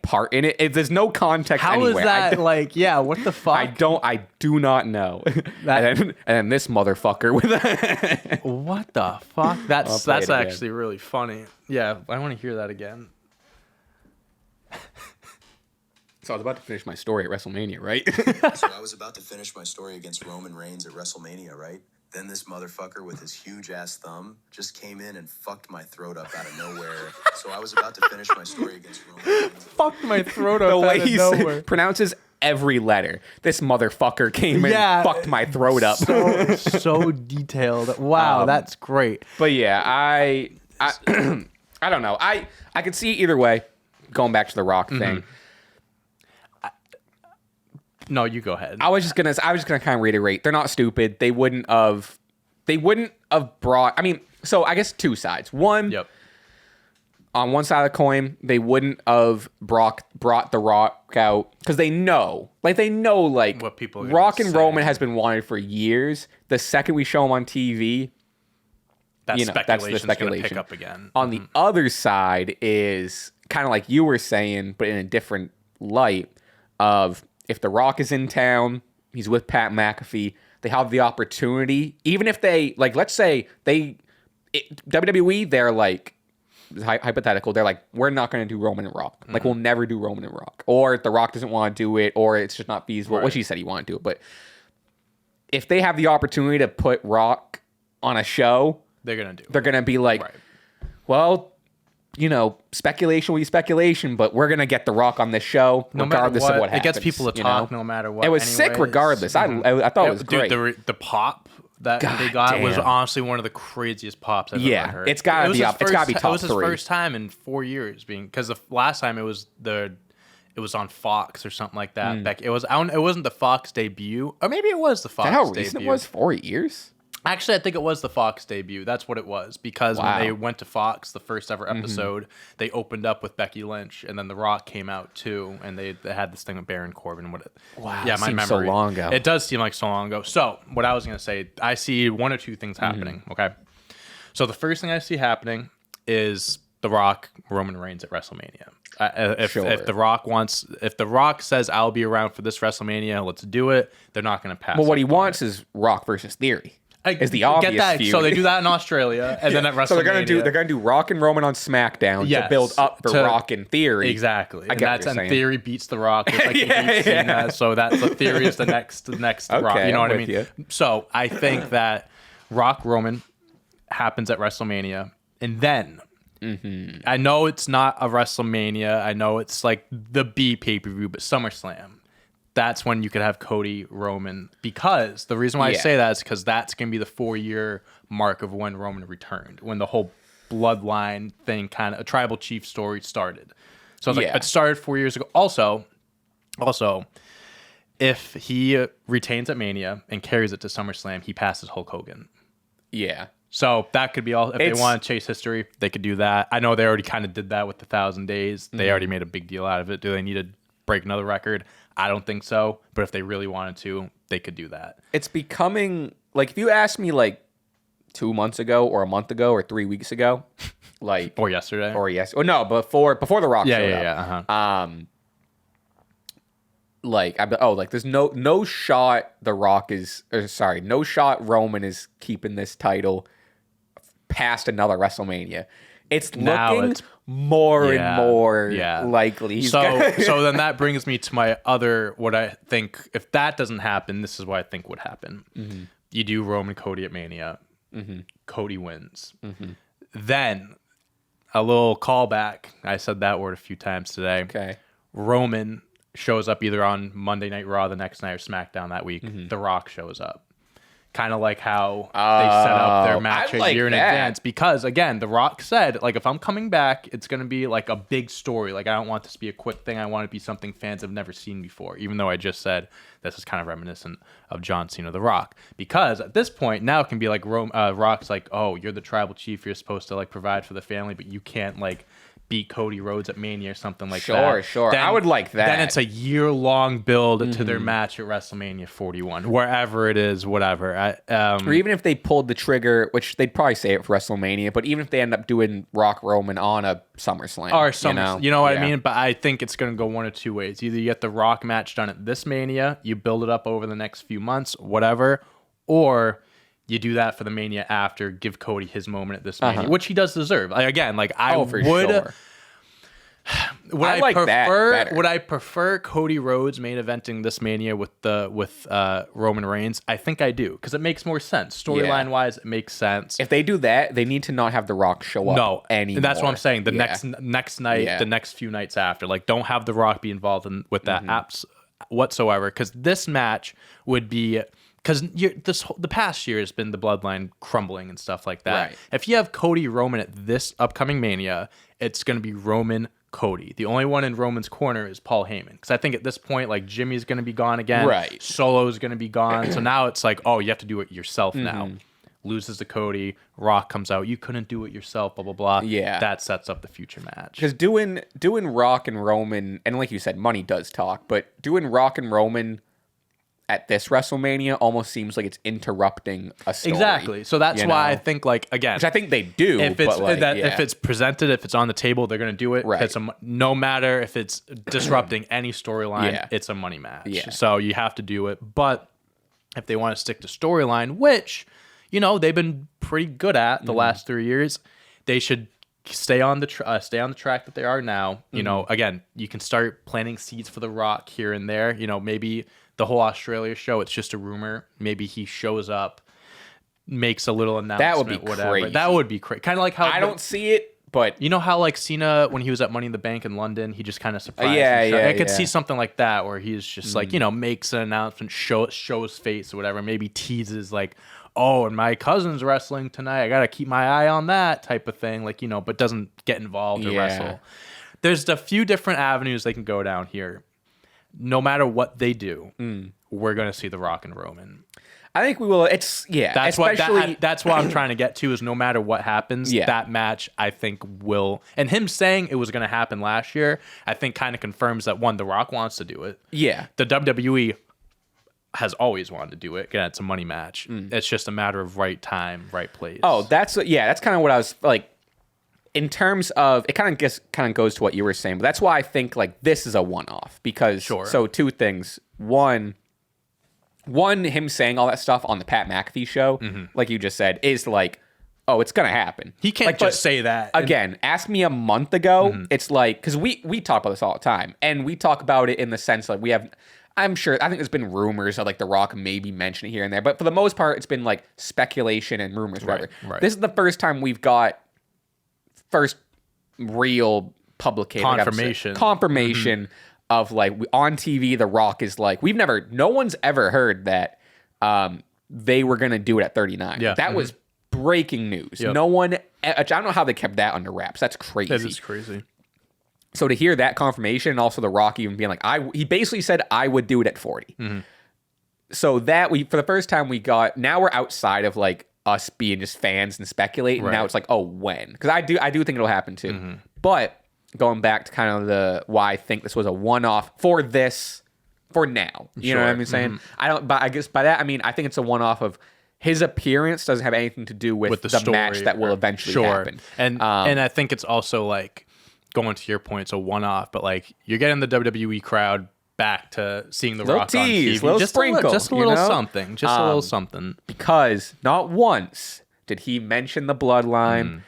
part in it. There's no context anywhere. How is that what the fuck? I do not know. and then this motherfucker with what the fuck? That's actually really funny. Yeah, I want to hear that again. So I was about to finish my story at WrestleMania, right? So I was about to finish my story against Roman Reigns at WrestleMania, right? Then this motherfucker with his huge ass thumb just came in and fucked my throat up out of nowhere. So I was about to finish my story against Roman Reigns. Fucked my throat up out of nowhere. Pronounces every letter. This motherfucker came in and fucked my throat up. So detailed. Wow, that's great. But yeah, I don't know. I could see either way. Going back to the Rock thing. No, you go ahead. I was just gonna kind of reiterate. They're not stupid. They wouldn't have brought. So I guess two sides. One, on one side of the coin, they wouldn't have brought the Rock out because they know what people. Rock and Roman has been wanted for years. The second we show him on TV, that's the speculation. Pick up again. On the other side is kind of like you were saying, but in a different light of. If The Rock is in town, he's with Pat McAfee, they have the opportunity, even if they, let's say WWE, they're hypothetical, they're we're not going to do Roman and Rock. We'll never do Roman and Rock. Or if The Rock doesn't want to do it, or it's just not feasible. Right. Which he said he wanted to do it. But if they have the opportunity to put Rock on a show, they're going to do it. They're going to be well, speculation will be speculation, but we're going to get The Rock on this show regardless of what happens. It gets people to talk no matter what. It was sick regardless. I thought it was great. The pop that they got was honestly one of the craziest pops I've ever heard. It's got to be top 3. It was his first time in 4 years because the last time it was on Fox or something like that. It wasn't the Fox debut, or maybe it was the Fox debut. Is that how recent it was? 4 years? Actually, I think it was the Fox debut. That's what it was. Because when they went to Fox, the first ever episode, they opened up with Becky Lynch, and then The Rock came out too, and they had this thing with Baron Corbin. Wow, yeah, my memory. So long ago. It does seem like so long ago. So what I was going to say, I see one or two things happening, okay? So the first thing I see happening is The Rock, Roman Reigns at WrestleMania. If The Rock says, I'll be around for this WrestleMania, let's do it, they're not going to pass. Well, what he wants is Rock versus Theory. Is the obvious get that. feud. So they do that in Australia, and then at WrestleMania. So they're gonna do Rock and Roman on SmackDown to build up for Rock and Theory. Exactly. And Theory beats The Rock just like he beats Cena. So that's the Theory is the next Rock. You know what I mean? You. So I think that Rock Roman happens at WrestleMania, and then I know it's not a WrestleMania. I know it's like the B pay-per-view, but SummerSlam. That's when you could have Cody Roman, because the reason why I say that is because that's going to be the 4-year mark of when Roman returned, when the whole bloodline thing, kind of a tribal chief story started. So it's it started 4 years ago. Also, if he retains at Mania and carries it to SummerSlam, he passes Hulk Hogan. Yeah. So that could be all. If they want to chase history, they could do that. I know they already kind of did that with the 1,000 days. They already made a big deal out of it. Do they need to break another record? I don't think so. But if they really wanted to, they could do that. It's becoming like, if you asked me like 2 months ago or a month ago or 3 weeks ago, like or yesterday, no, before the Rock showed up. Yeah. Uh-huh. Like there's no shot the Rock is, or sorry, no shot Roman is keeping this title past another WrestleMania. It's looking more and more likely. So then that brings me to my other, what I think, if that doesn't happen, this is what I think would happen. Mm-hmm. You do Roman Cody at Mania. Mm-hmm. Cody wins. Mm-hmm. Then a little callback. I said that word a few times today. Okay. Roman shows up either on Monday Night Raw the next night or SmackDown that week. Mm-hmm. The Rock shows up. Kind of like how they set up their match a year in advance. Because, again, The Rock said, like, if I'm coming back, it's going to be, like, a big story. Like, I don't want this to be a quick thing. I want it to be something fans have never seen before. Even though I just said this is kind of reminiscent of John Cena, The Rock. Because at this point, now it can be like Rock's like, oh, you're the tribal chief. You're supposed to, like, provide for the family, but you can't, like, beat Cody Rhodes at Mania or something like that. Sure. I would like that. Then it's a year-long build to their match at WrestleMania 41, wherever it is, whatever. Or even if they pulled the trigger, which they'd probably say it for WrestleMania, but even if they end up doing Rock Roman on a SummerSlam. Or SummerSlam, you know what I mean? But I think it's going to go one of two ways. Either you get the Rock match done at this Mania, you build it up over the next few months, whatever, or you do that for the Mania after, give Cody his moment at this Mania, which he does deserve. Again, like I would. Sure. Would I prefer Cody Rhodes main eventing this Mania with Roman Reigns? I think I do, because it makes more sense. Storyline wise, it makes sense. If they do that, they need to not have The Rock show up anymore. And that's what I'm saying. The next night, the next few nights after, like, don't have The Rock be involved with that apps whatsoever, because this match would be. Because the past year has been the bloodline crumbling and stuff like that. Right. If you have Cody Roman at this upcoming Mania, it's going to be Roman Cody. The only one in Roman's corner is Paul Heyman. Because I think at this point, like, Jimmy's going to be gone again. Right. Solo's going to be gone. So now it's like, oh, you have to do it yourself now. Loses to Cody. Rock comes out. You couldn't do it yourself, blah, blah, blah. Yeah. That sets up the future match. Because doing Rock and Roman, and like you said, money does talk, but doing Rock and Roman at this WrestleMania almost seems like it's interrupting a story. Exactly. So that's why I think, like, again, which I think they do. If it's presented, if it's on the table, they're going to do it. Right. No matter if it's disrupting any storyline, it's a money match. Yeah. So you have to do it. But if they want to stick to storyline, which, they've been pretty good at the last 3 years, they should stay on the track that they are now. Again, you can start planting seeds for The Rock here and there. Maybe the whole Australia show, it's just a rumor. Maybe he shows up, makes a little announcement. That would be whatever. crazy. That would be crazy. Kind of like how I don't see it, but you know how, like, Cena, when he was at Money in the Bank in London, he just kind of surprised. I could see something like that where he's just like, makes an announcement, shows face or whatever, maybe teases like, oh, and my cousin's wrestling tonight. I got to keep my eye on that type of thing, like, but doesn't get involved or wrestle. There's a few different avenues they can go down here. No matter what they do, we're going to see The Rock and Roman. I think we will. That's what I'm trying to get to, is no matter what happens, that match, I think, will. And him saying it was going to happen last year, I think kind of confirms that, one, The Rock wants to do it. Yeah. The WWE has always wanted to do it. Again, it's a money match. It's just a matter of right time, right place. Oh, that's kind of what I was like. In terms of, it kind of goes to what you were saying, but that's why I think, like, this is a one-off, because so two things. One, him saying all that stuff on the Pat McAfee show, like you just said, is like, oh, it's gonna happen. He can't just say that. Again, ask me a month ago. It's like, because we talk about this all the time, and we talk about it in the sense, like, I think there's been rumors of, like, The Rock maybe mention it here and there, but for the most part, it's been like speculation and rumors. Right. This is the first time we've got real publication confirmation of, like, on TV, The Rock is like, no one's ever heard that they were gonna do it at 39. That was breaking news. No one, I don't know how they kept that under wraps. That's crazy. That is crazy. So to hear that confirmation, and also The Rock even being like, he basically said, I would do it at 40. So that for the first time now we're outside of like us being just fans and speculating. Right. Now it's like, oh, when? Because I do think it'll happen too. But going back to kind of why I think this was a one-off for now. You know what I'm saying? But I guess by that I mean I think it's a one-off of his appearance doesn't have anything to do with the story, match that will eventually happen. And I think it's also like going to your point, it's a one-off, but like you're getting the WWE crowd back to seeing The Rock on TV. Little sprinkle, just a little something. Just a little something. Because not once did he mention the bloodline.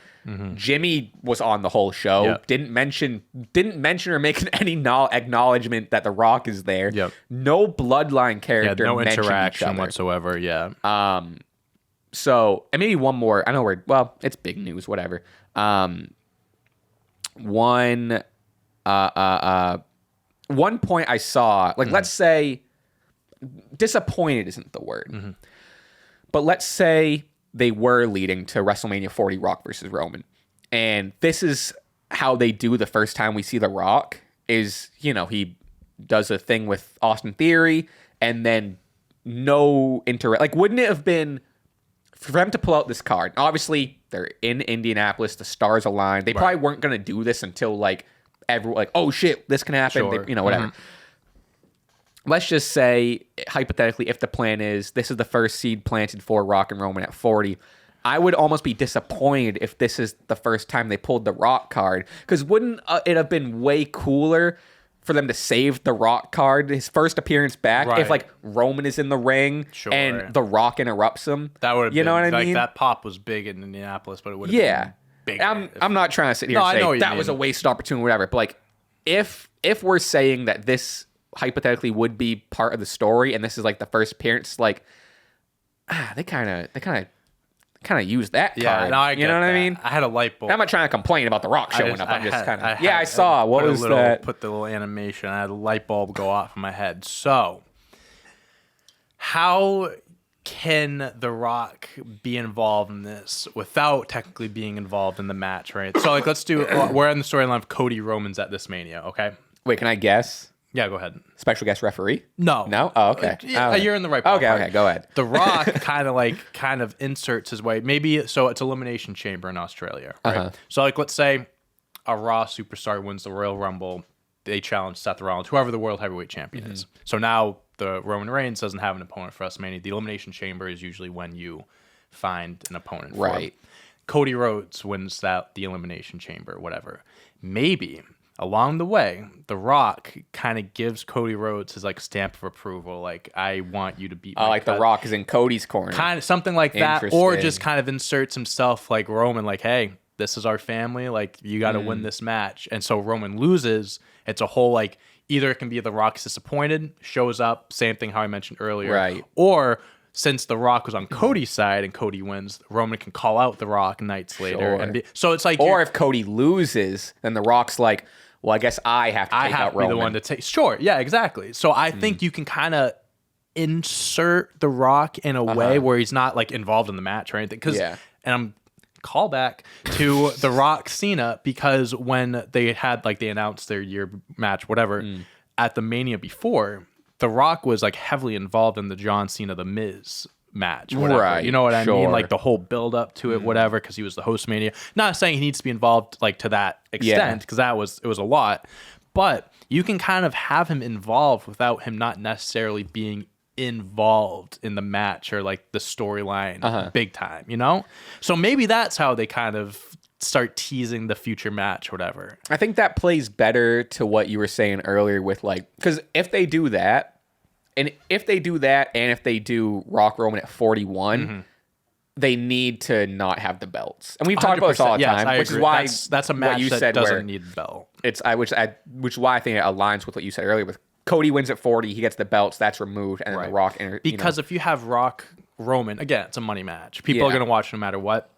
Jimmy was on the whole show. Yep. Didn't mention or make any acknowledgement that The Rock is there. Yep. No bloodline character. No interaction whatsoever. Yeah. So, and maybe one more. I know it's big news. Whatever. One point I saw, like, let's say, disappointed isn't the word, but let's say they were leading to WrestleMania 40 Rock versus Roman. And this is how they do the first time we see The Rock is, he does a thing with Austin Theory and then like, wouldn't it have been for them to pull out this card? Obviously, they're in Indianapolis, the stars aligned. They probably weren't going to do this until like everyone, like, oh shit, this can happen. Sure. They, whatever. Let's just say, hypothetically, if the plan is this is the first seed planted for Rock and Roman at 40, I would almost be disappointed if this is the first time they pulled the Rock card. Because wouldn't it have been way cooler for them to save the Rock card, his first appearance back, if like Roman is in the ring and the Rock interrupts him? That would have been, what I mean? That pop was big in Indianapolis, but it would have been bigger. I'm not trying to sit here and say that was a wasted opportunity or whatever, but like if we're saying that this hypothetically would be part of the story and this is like the first appearance, like they kind of use that card. No, I you know what that. I mean? I had a light bulb. I'm not trying to complain about The Rock showing up. I'm just kind of I saw what was that? Put the little animation. I had a light bulb go off in my head. So how can The Rock be involved in this without technically being involved in the match, right? So like let's do we're in the storyline of Cody Romans at this Mania, okay? Wait, can I guess? Yeah, go ahead. Special guest referee? No. Oh, okay. You're in the right ballpark. Okay, go ahead. The Rock kind of inserts his way. Maybe so it's Elimination Chamber in Australia, right? So like let's say a Raw superstar wins the Royal Rumble, they challenge Seth Rollins, whoever the World Heavyweight Champion is. So now the Roman Reigns doesn't have an opponent for WrestleMania. The Elimination Chamber is usually when you find an opponent for him. Cody Rhodes wins the Elimination Chamber, whatever. Maybe along the way, The Rock kind of gives Cody Rhodes his like stamp of approval, like I want you to beat my like cut. The Rock is in Cody's corner, kind of something like that, or just kind of inserts himself like Roman, like hey, this is our family, like you got to win this match, and so Roman loses. It's a whole like either it can be The Rock's disappointed, shows up, same thing how I mentioned earlier, right? Or since The Rock was on Cody's side and Cody wins, Roman can call out The Rock nights later, and so it's like, or if Cody loses, then The Rock's like, well, I guess I have to take out Roman. Be the one to take. Sure, yeah, exactly. So I think you can kind of insert The Rock in a way where he's not like involved in the match or anything. And I'm call back to The Rock Cena, because when they had like they announced their year match, whatever, at the Mania before, The Rock was like heavily involved in the John Cena The Miz match, whatever. Right? You know what I mean? Like the whole build up to it, whatever, because he was the host Mania. Not saying he needs to be involved like to that extent, because it was a lot, but you can kind of have him involved without him not necessarily being involved in the match or like the storyline big time, you know? So maybe that's how they kind of start teasing the future match, whatever. I think that plays better to what you were saying earlier with like, because if they do that, and if they do Rock Roman at 41, they need to not have the belts. And we've talked about this all the time, which is why that's a match that doesn't need the belt. Which is why I think it aligns with what you said earlier with Cody wins at 40, he gets the belts, that's removed, and then The Rock. Because if you have Rock Roman, again, it's a money match. People are going to watch no matter what.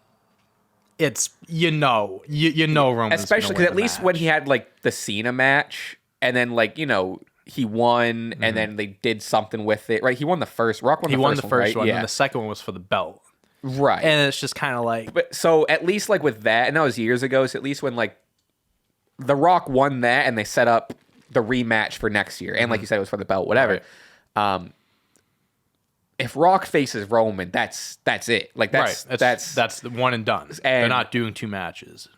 It's, Roman. Especially because at least when he had like the Cena match, and then like, he won, and then they did something with it, right? He won the first. Rock won the first one, and the second one was for the belt. Right. And it's just kind of like... But so at least like with that, and that was years ago, so at least when like The Rock won that, and they set up the rematch for next year. And like you said, it was for the belt, whatever. Right. If Rock faces Roman, that's it. Like that's the one and done. And they're not doing 2 matches.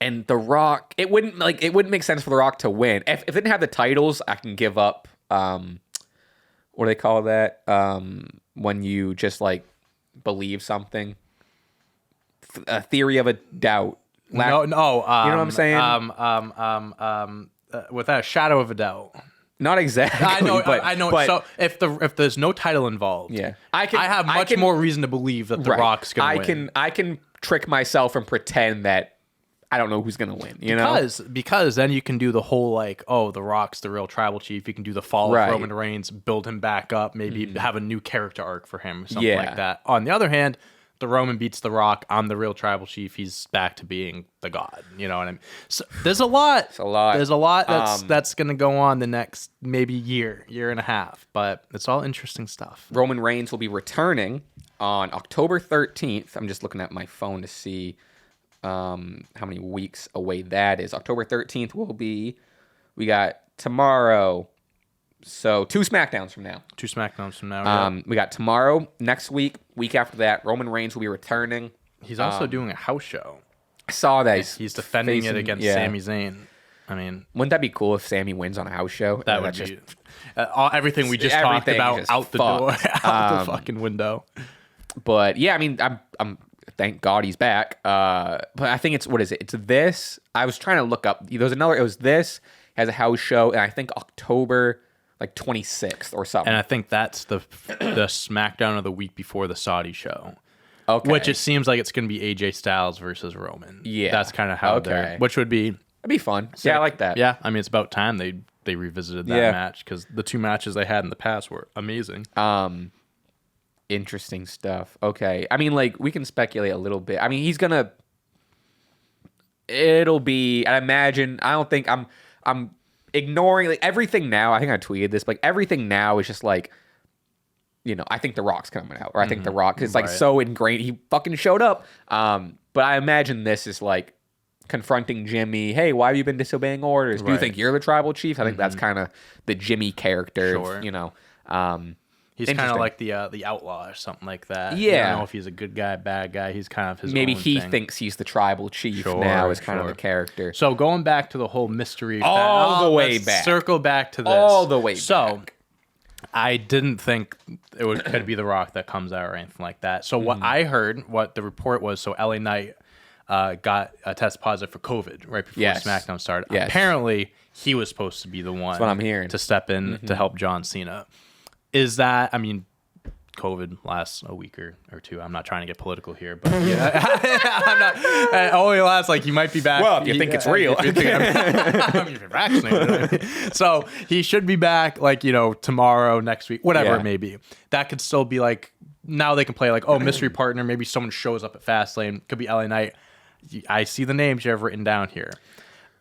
And The Rock, it wouldn't make sense for The Rock to win. If it didn't have the titles, I can give up. What do they call that? When you just like believe something, a theory of a doubt. No. You know what I'm saying? Without a shadow of a doubt. Not exactly. I know. But, so if there's no title involved, I have much more reason to believe that The Rock's gonna win. I can trick myself and pretend that I don't know who's gonna win. Because then you can do the whole like, oh, The Rock's the real tribal chief. You can do the fall of Roman Reigns, build him back up, maybe have a new character arc for him, or something like that. On the other hand, the Roman beats The Rock. I'm the real tribal chief. He's back to being the god. You know what I mean? So there's a lot. There's a lot that's going to go on the next maybe year and a half. But it's all interesting stuff. Roman Reigns will be returning on October 13th. I'm just looking at my phone to see how many weeks away that is. October 13th will be. We got tomorrow. So 2 SmackDowns from now. We got tomorrow, next week after that, Roman Reigns will be returning. He's also doing a house show. I saw that. He's defending it against Sami Zayn. I mean, wouldn't that be cool if Sami wins on a house show? That would be everything we just talked about out the door, out the fucking window. But yeah, I mean, I'm thank God he's back. But I think what is it? It's this. I was trying to look up. It was this has a house show, and I think October 26th or something. And I think that's the SmackDown of the week before the Saudi show. Okay. Which it seems like it's going to be AJ Styles versus Roman. Yeah. That's kind of how which would be... That'd be fun. Sick. Yeah, I like that. Yeah, I mean, it's about time they revisited that match, because the 2 matches they had in the past were amazing. Interesting stuff. Okay. I mean, we can speculate a little bit. I mean, he's going to... It'll be... I imagine... I don't think... I'm ignoring everything now. I think I tweeted this, but everything now is just I think The Rock's coming out, or I think The Rock is so ingrained. He fucking showed up. But I imagine this is confronting Jimmy. Hey, why have you been disobeying orders? Do you think you're the tribal chief? I think that's kind of the Jimmy character. Sure. He's kind of like the outlaw or something like that. Yeah. I don't know if he's a good guy, bad guy. He's kind of his Maybe own he thing. thinks he's the tribal chief now as kind of the character. So going back to the whole mystery. All the way back. Circle back to this. All the way back. So I didn't think it could be The Rock that comes out or anything like that. So what I heard, what the report was, so LA Knight got a test positive for COVID right before SmackDown started. Yes. Apparently, he was supposed to be the one That's what I'm hearing. to step in to help John Cena. Is that, I mean, COVID lasts a week or 2. I'm not trying to get political here, but I'm not. It only lasts you might be back. Well, if you think it's real. I mean, if you're vaccinated. So he should be back tomorrow, next week, whatever it may be. That could still be now they can play mystery partner. Maybe someone shows up at Fastlane. Could be LA Knight. I see the names you have written down here.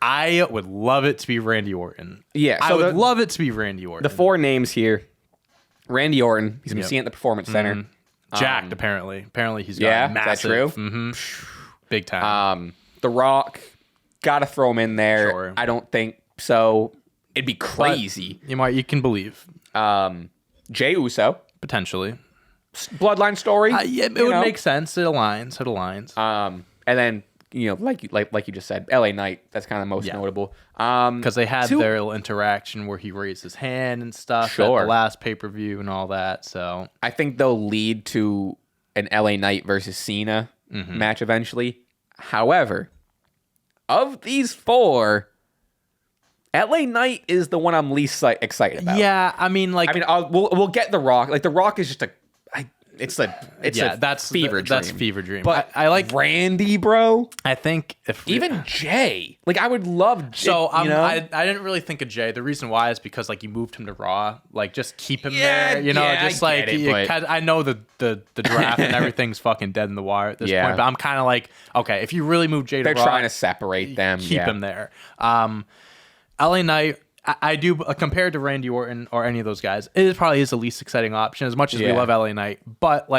I would love it to be Randy Orton. Yeah. So I would love it to be Randy Orton. The 4 names here. Randy Orton. He's going to be seen at the Performance Center. Jacked, apparently. Apparently he's got massive. Is that true? Big time. The Rock, got to throw him in there. Sure. I don't think so. It'd be crazy. But you can believe. Jey Uso. Potentially. Bloodline story. It would make sense. It aligns. And then, like you just said, LA Knight, that's kind of most notable. Because they had their little interaction where he raised his hand and stuff at the last pay-per-view and all that. So I think they'll lead to an LA Knight versus Cena match eventually. However, of these 4, LA Knight is the one I'm least excited about. Yeah, I mean, we'll get The Rock. The Rock is just it's a fever dream. That's fever dream. But I like Randy, bro. I think even Jay, I would love. So I didn't really think of Jay. The reason why is because you moved him to Raw. Just keep him there. I know the draft and everything's fucking dead in the wire at this point. But I'm kind of okay, if you really move Jay to Raw, they're trying to separate them. Keep him there. LA Knight. I do, compared to Randy Orton or any of those guys, it probably is the least exciting option, as much as we love LA Knight. But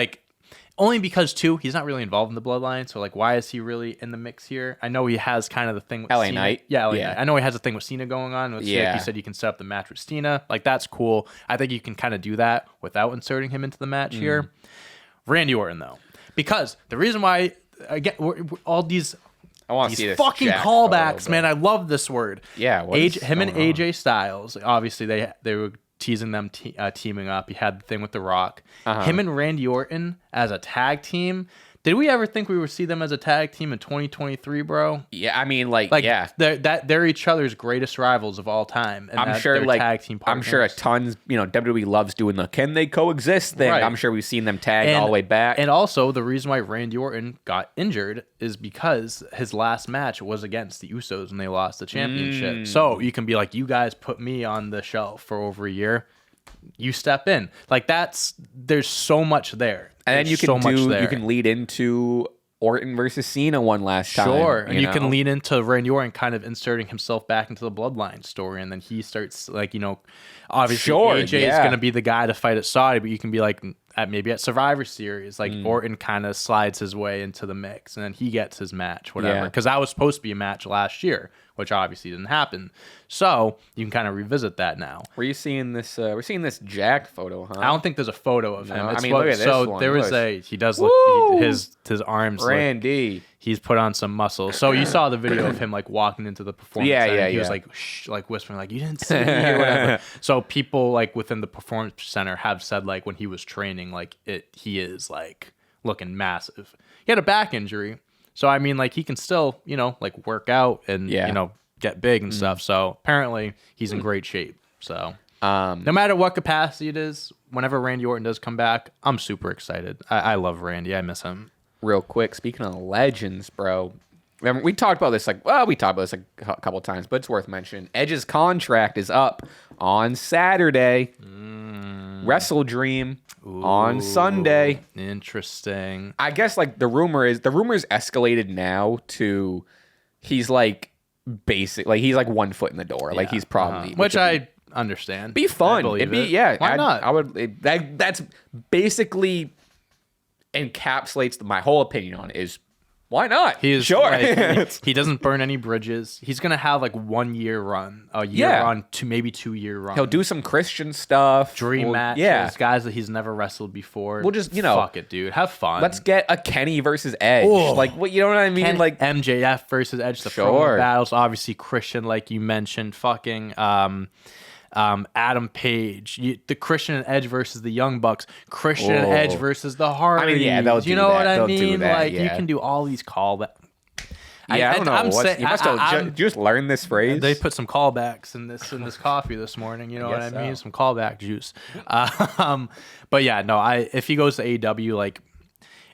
Only because, too, he's not really involved in the bloodline. So, like, why is he really in the mix here? I know he has kind of the thing with LA Cena. Knight. Yeah, LA Knight. I know he has a thing with Cena going on. Like you said, you can set up the match with Cena. Like, that's cool. I think you can kind of do that without inserting him into the match here. Randy Orton, though. Because the reason why, again, all these... I want to see this fucking callbacks, man. I love this word. Yeah, him and AJ Styles. Obviously, they were teasing them teaming up. He had the thing with The Rock. Him and Randy Orton as a tag team. Did we ever think we would see them as a tag team in 2023, bro? Yeah, I mean, like yeah, they're each other's greatest rivals of all time. And I'm sure, like, tag team partners. I'm sure a tons. WWE loves doing the "can they coexist" thing. Right. I'm sure we've seen them tag all the way back. And also, the reason why Randy Orton got injured is because his last match was against the Usos and they lost the championship. So you can be like, you guys put me on the shelf for over a year. You step in. Like, there's so much there. And then you can lead into Orton versus Cena one last time. Sure. And you can lead into Randy Orton kind of inserting himself back into the bloodline story. And then he starts, like, obviously AJ is going to be the guy to fight at Saudi, but you can be like, maybe at Survivor Series, like Orton kind of slides his way into the mix and then he gets his match, whatever. Because that was supposed to be a match last year, which obviously didn't happen. So you can kind of revisit that now. We're seeing this Jack photo, huh? I don't think there's a photo of him. I mean, look at this one. There was he does look, his arms. Randy. He's put on some muscle. So you saw the video of him like walking into the performance center. He was like, shh, like whispering, like, you didn't see me or whatever. So people like within the performance center have said like when he was training, like he is like looking massive. He had a back injury. So I mean, like he can still, like work out and get big and stuff. So apparently he's in great shape. So no matter what capacity it is, whenever Randy Orton does come back, I'm super excited. I love Randy. I miss him. Real quick, speaking of legends, bro. We talked about this a couple times, but it's worth mentioning. Edge's contract is up on Saturday. Wrestle Dream on Sunday. Interesting. I guess like the rumors escalated now to he's like basic, like he's like 1 foot in the door. Like he's probably which I understand. Be fun. It'd be Why not? I would. That's basically encapsulates my whole opinion on it is why not? He is sure. Like, he doesn't burn any bridges. He's gonna have like 1 year run, run, maybe 2 year run. He'll do some Christian stuff, dream matches, guys that he's never wrestled before. We'll just fuck it, dude. Have fun. Let's get a Kenny versus Edge. Ooh. Like what you know what I mean? Like MJF versus Edge. The promo battles, obviously Christian, like you mentioned. Fucking Adam Page, the Christian and Edge versus the Young Bucks, Christian and Edge versus the Hardys. I mean, they'll do that. What I they'll mean? Like you can do all these callbacks. Yeah, I don't know. You must have did you just learn this phrase. They put some callbacks in this coffee this morning. You know what I mean? Some callback juice. But yeah, no. If he goes to AEW, like,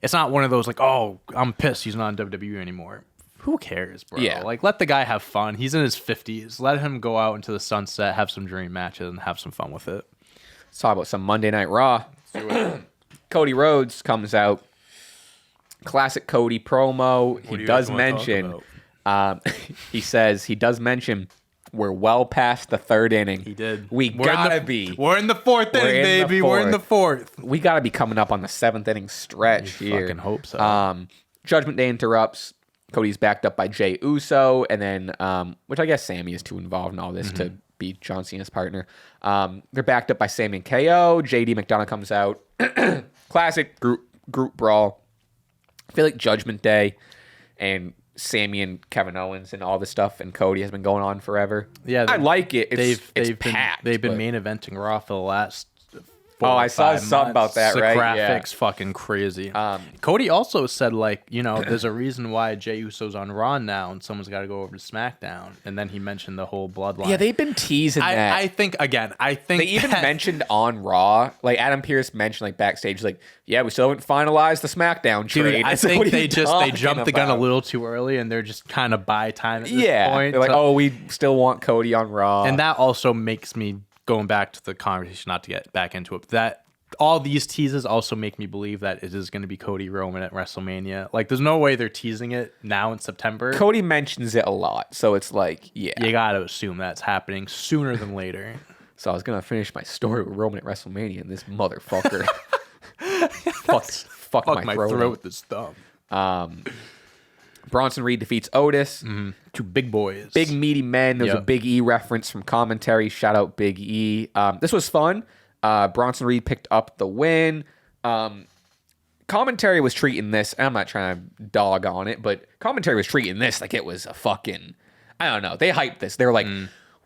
it's not one of those like, oh, I'm pissed he's not in WWE anymore. Who cares, bro? Yeah. Like, let the guy have fun. He's in his 50s. Let him go out into the sunset, have some dream matches, and have some fun with it. Let's talk about some Monday Night Raw. Cody Rhodes comes out. Classic Cody promo. He does mention, he says, he does mention, we're well past the third inning. He did. We're in the fourth inning, baby. We're in the fourth. We got to be coming up on the 7th inning stretch here. Fucking hope so. Judgment Day interrupts. Cody's backed up by Jey Uso, and then, which I guess Sammy is too involved in all this to be John Cena's partner. They're backed up by Sammy and KO. JD McDonough comes out. Classic group brawl. I feel like Judgment Day and Sammy and Kevin Owens and all this stuff and Cody has been going on forever. Yeah, I like it. They've been main eventing Raw for the last. I saw something about that, right? Graphics fucking crazy. Cody also said, like, there's a reason why Jey Uso's on Raw now and someone's got to go over to SmackDown. And then he mentioned the whole bloodline. Yeah, they've been teasing that. I think they even mentioned on Raw, like Adam Pearce mentioned, like backstage, like, yeah, we still haven't finalized the SmackDown trade. Dude, I think they jumped the gun a little too early and they're just kind of buy time at this point. They're like, oh, we still want Cody on Raw. And that also makes me, going back to the conversation, not to get back into it, that all these teases also make me believe that it is going to be Cody Roman at WrestleMania. Like, there's no way they're teasing it now in September. Cody mentions it a lot, so it's like, yeah. You got to assume that's happening sooner than later. So I was going to finish my story with Roman at WrestleMania, and this motherfucker fuck my throat with his thumb. Bronson Reed defeats Otis. Two big boys. Big meaty men. There was a Big E reference from commentary. Shout out Big E. This was fun. Bronson Reed picked up the win. Commentary was treating this, I'm not trying to dog on it, but commentary was treating this like it was a fucking, I don't know. They hyped this. They were like,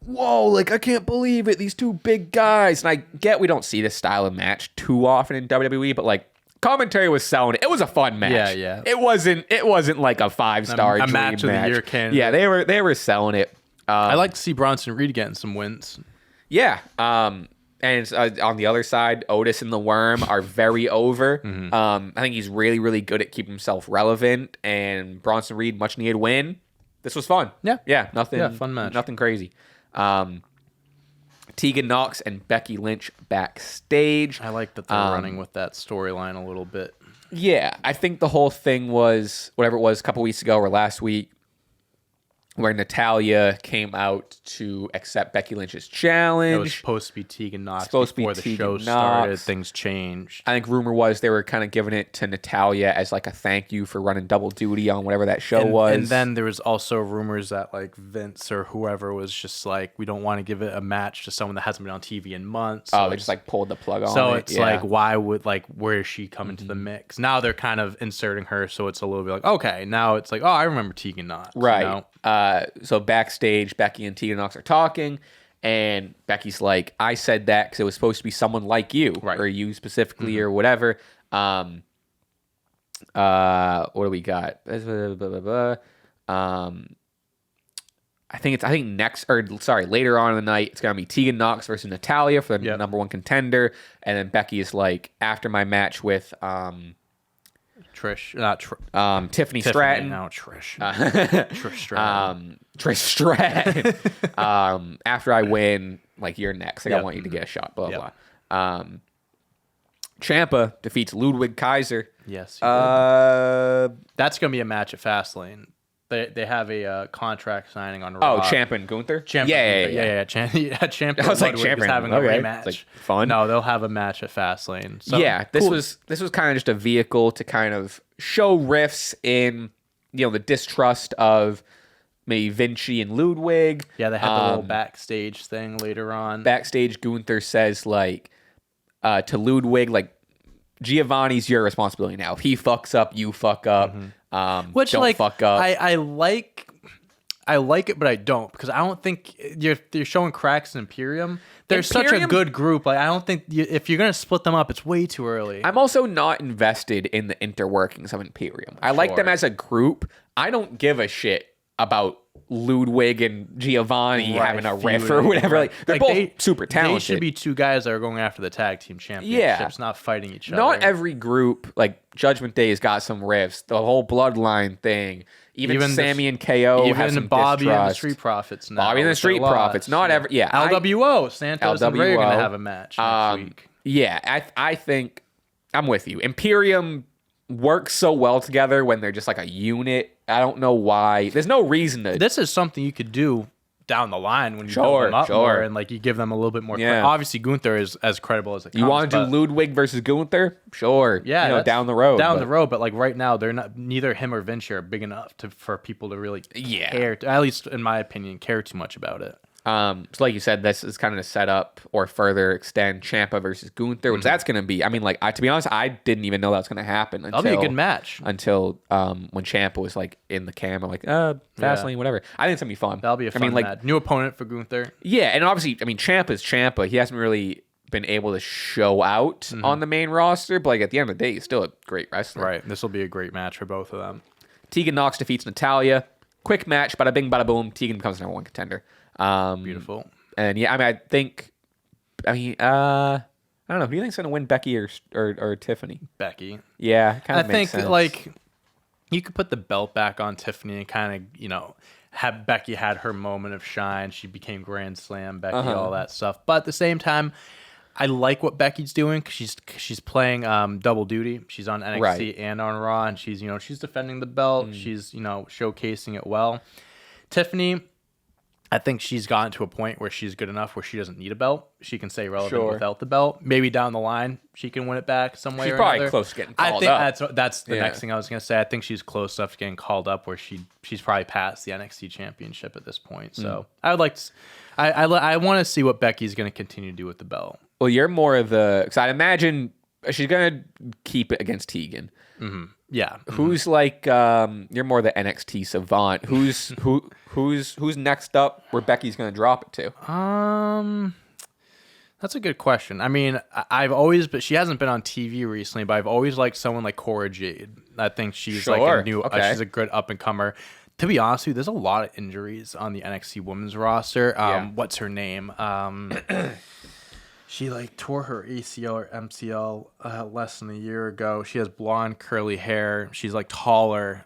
whoa, like, I can't believe it. These two big guys. And I get we don't see this style of match too often in WWE, but like, commentary was selling it. It was a fun match. Yeah. It wasn't like a 5-star dream match of the year candidate. Yeah, they were selling it. I like to see Bronson Reed getting some wins. Yeah. And it's, on the other side, Otis and the Worm are very over. I think he's really, really good at keeping himself relevant. And Bronson Reed, much needed win. This was fun. Yeah, nothing. Yeah, fun match. Nothing crazy. Tegan Nox and Becky Lynch backstage. I like that they're running with that storyline a little bit. Yeah, I think the whole thing was whatever it was a couple weeks ago or last week, where Natalya came out to accept Becky Lynch's challenge. It was supposed to be Tegan Nox before the show started. Things changed. I think rumor was they were kind of giving it to Natalya as like a thank you for running double duty on whatever that show was. And then there was also rumors that like Vince or whoever was just like, we don't want to give it a match to someone that hasn't been on TV in months. So they just like pulled the plug on it. So it's like, why would where is she coming to the mix? Now they're kind of inserting her, so it's a little bit like, okay, now it's like, oh, I remember Tegan Nox. Right. You know? So backstage, Becky and Tegan Nox are talking, and Becky's like, I said that because it was supposed to be someone like you, right, or you specifically, or whatever. What do we got? I think later on in the night, it's gonna be Tegan Nox versus Natalya for the number one contender, and then Becky is like, after my match with Tiffany Stratton. No, Trish Stratton. Trish Stratton. After I win, like, you're next. Like, I want you to get a shot. Blah blah. Ciampa defeats Ludwig Kaiser. Yes. That's gonna be a match at Fastlane. They have a contract signing on Raw. Oh, Ciampa and Gunther? Yeah. Ciampa I was like, Ciampa is having a rematch. Like, fun. No, they'll have a match at Fastlane. So, this was kind of just a vehicle to kind of show riffs in, the distrust of maybe Vinci and Ludwig. Yeah, they had the little backstage thing later on. Backstage, Gunther says, like, to Ludwig, like, Giovanni's your responsibility now. If he fucks up, you fuck up. Which, don't fuck up. I like it, but I don't, because I don't think you're showing cracks in Imperium. They're such a good group. Like, I don't think if you're gonna split them up, it's way too early. I'm also not invested in the interworkings of Imperium. I like them as a group. I don't give a shit about Ludwig and Giovanni having a riff or whatever. Like, they're both super talented. They should be two guys that are going after the tag team championships, not fighting each other. Not every group, like Judgment Day, has got some riffs. The whole bloodline thing. Even Sammy and KO have some Bobby distrust. and the Street Profits now. Bobby and the Street Profits. Not every... Yeah. LWO. Santos and Ray are going to have a match next week. Yeah. I think... I'm with you. Imperium works so well together when they're just like a unit. I don't know why. There's no reason to... This is something you could do down the line when you build them up more, and like you give them a little bit more credit. Obviously, Gunther is as credible as it comes. You want to do Ludwig versus Gunther? Sure. Yeah, down the road. But like right now, they're not. Neither him or Vinci are big enough for people to really care. At least in my opinion, care too much about it. So like you said, this is kind of a setup or further extend Ciampa versus Gunther, which that's going to be. I mean, like, to be honest, I didn't even know that was going to happen. That'll be a good match. Until when Ciampa was like in the camera, like, Fastlane, whatever. I think it's going to be fun. That'll be a fun match. New opponent for Gunther. Yeah, and obviously, I mean, Ciampa's Ciampa. He hasn't really been able to show out on the main roster, but like at the end of the day, he's still a great wrestler. Right. This will be a great match for both of them. Tegan Nox defeats Natalya. Quick match, bada bing, bada boom. Tegan becomes number one contender. Beautiful. And yeah, I mean, I don't know. Who do you think's gonna win, Becky or Tiffany? Becky. Yeah, kind of. I think like you could put the belt back on Tiffany and kind of have Becky had her moment of shine. She became Grand Slam Becky, all that stuff. But at the same time, I like what Becky's doing because she's playing double duty. She's on NXT and on Raw, and she's she's defending the belt. She's showcasing it well. Tiffany, I think she's gotten to a point where she's good enough where she doesn't need a belt. She can stay relevant Sure. without the belt. Maybe down the line she can win it back some way She's or probably another. close to getting called I up. think that's the next thing I was gonna say. I think she's close enough to getting called up where she's probably past the NXT championship at this point. So I would like to. I want to see what Becky's gonna continue to do with the belt. Well, you're more of the because I imagine she's gonna keep it against Tegan. Yeah. Who's like you're more the NXT savant. Who's next up where Becky's gonna drop it to? That's a good question. I mean, but she hasn't been on TV recently, but I've always liked someone like Cora Jade. I think she's like a new, she's a good up and comer. To be honest with you, there's a lot of injuries on the NXT women's roster. What's her name? She like tore her ACL or MCL less than a year ago. She has blonde curly hair. She's like taller.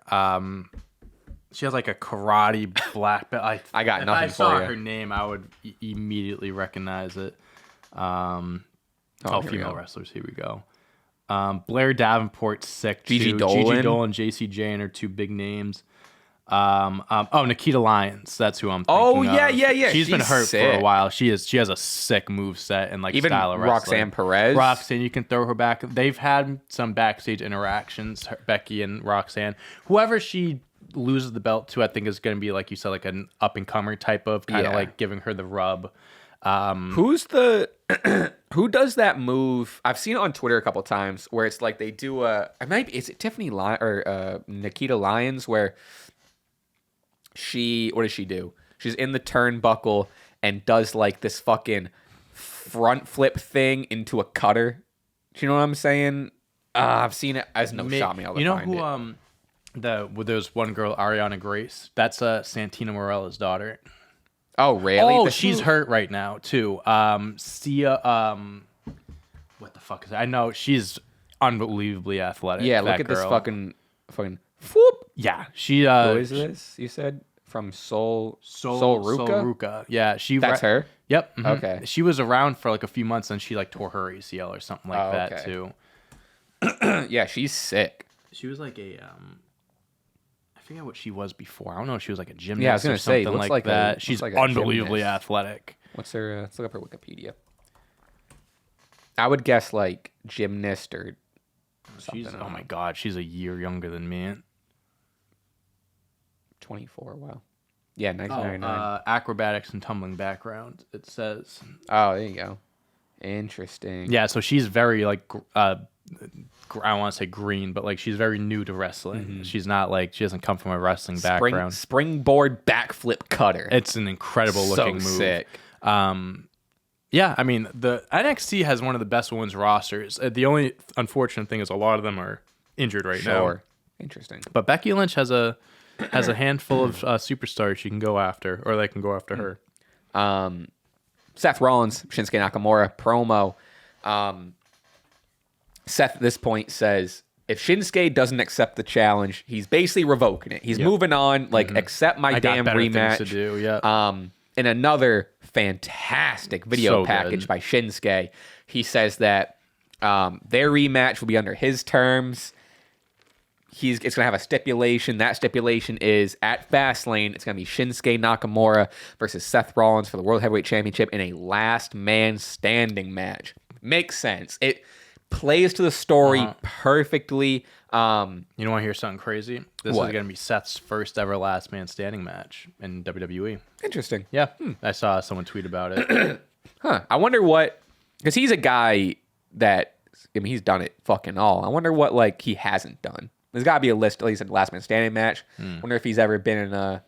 She has like a karate black belt. I got nothing If I saw for you. her name, I would immediately recognize it. Female wrestlers. Here we go. Blair Davenport's sick. Gigi too. Dolan. Gigi Dolan, JC Jane are two big names. Nikita Lyons. That's who I'm thinking Oh, of. yeah. She's been hurt sick. for a while. She has a sick move set and like Even style of wrestling. Roxanne Perez. Roxanne, you can throw her back. They've had some backstage interactions, Becky and Roxanne. Whoever she loses the belt to, I think is going to be, like you said, like an up and comer type of kind of like giving her the rub. Who's the who does that move? I've seen it on Twitter a couple times where it's like they do is it Tiffany or Nikita Lyons where what does she do? She's in the turnbuckle and does like this fucking front flip thing into a cutter. Do you know what I'm saying? I've seen it as shot me. You know who there's one girl, Ariana Grace. That's Santina Morella's daughter. Oh, really? Oh, she's hurt right now too. Sia. What the fuck is that? I know she's unbelievably athletic. Yeah, look at this fucking. Whoop. Yeah, she. Who is this? You said from Sol Ruka. Yeah, That's her. Yep. Mhm. Okay. She was around for like a few months, and she like tore her ACL or something like that okay. too. Yeah, she's sick. She was like I forget what she was before. I don't know if she was like a gymnast. Yeah, I was gonna or say, something looks like like that. a- She's looks like a unbelievably gymnast. athletic. What's her? Let's look up her Wikipedia. I would guess like gymnast or. Oh my god, she's a year younger than me. 24. Wow. Yeah, 1999. Acrobatics and tumbling background. It says. Oh, there you go. Interesting. Yeah, so she's very like I don't want to say green, but like she's very new to wrestling. Mm-hmm. She's not like she doesn't come from a wrestling background. Springboard backflip cutter. It's an incredible looking move. Sick. Yeah, I mean the NXT has one of the best women's rosters. The only unfortunate thing is a lot of them are injured right now. Interesting. But Becky Lynch has a handful of superstars she can go after, or they can go after her. Seth Rollins, Shinsuke Nakamura promo. Seth at this point says, if Shinsuke doesn't accept the challenge, he's basically revoking it. He's moving on. Like, accept my damn rematch. Things to do. Yeah. In another fantastic video So package good. by Shinsuke, he says that their rematch will be under his terms. It's going to have a stipulation. That stipulation is at Fastlane. It's going to be Shinsuke Nakamura versus Seth Rollins for the World Heavyweight Championship in a last man standing match. Makes sense. It plays to the story perfectly. You want to hear something crazy? This What? is going to be Seth's first ever last man standing match in WWE. Interesting. Yeah. I saw someone tweet about it. I wonder what, because he's a guy that, I mean, he's done it fucking all. I wonder what, like, he hasn't done. There's got to be a list, at least, of last man standing match. Wonder if he's ever been in a.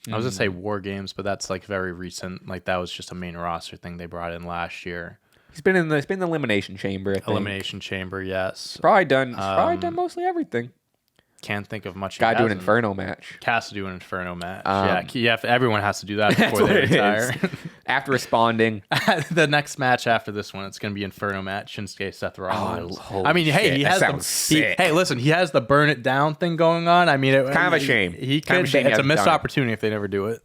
I was going to say War Games, but that's like very recent. Like that was just a main roster thing they brought in last year. He's been in the Elimination Chamber. I think. Elimination Chamber, yes. Probably done mostly everything. Can't think of much. Got to do an Inferno match. Has to do an Inferno match. Yeah, everyone has to do that before what they it retire. After responding, The next match after this one, it's going to be Inferno match. Shinsuke Seth Rollins. holy I mean, hey, shit, he that has sounds sick. hey, listen, he has the burn it down thing going on. I mean, Kind of a shame. He Kind of could. a shame he It's a hasn't missed done it. opportunity if they never do it.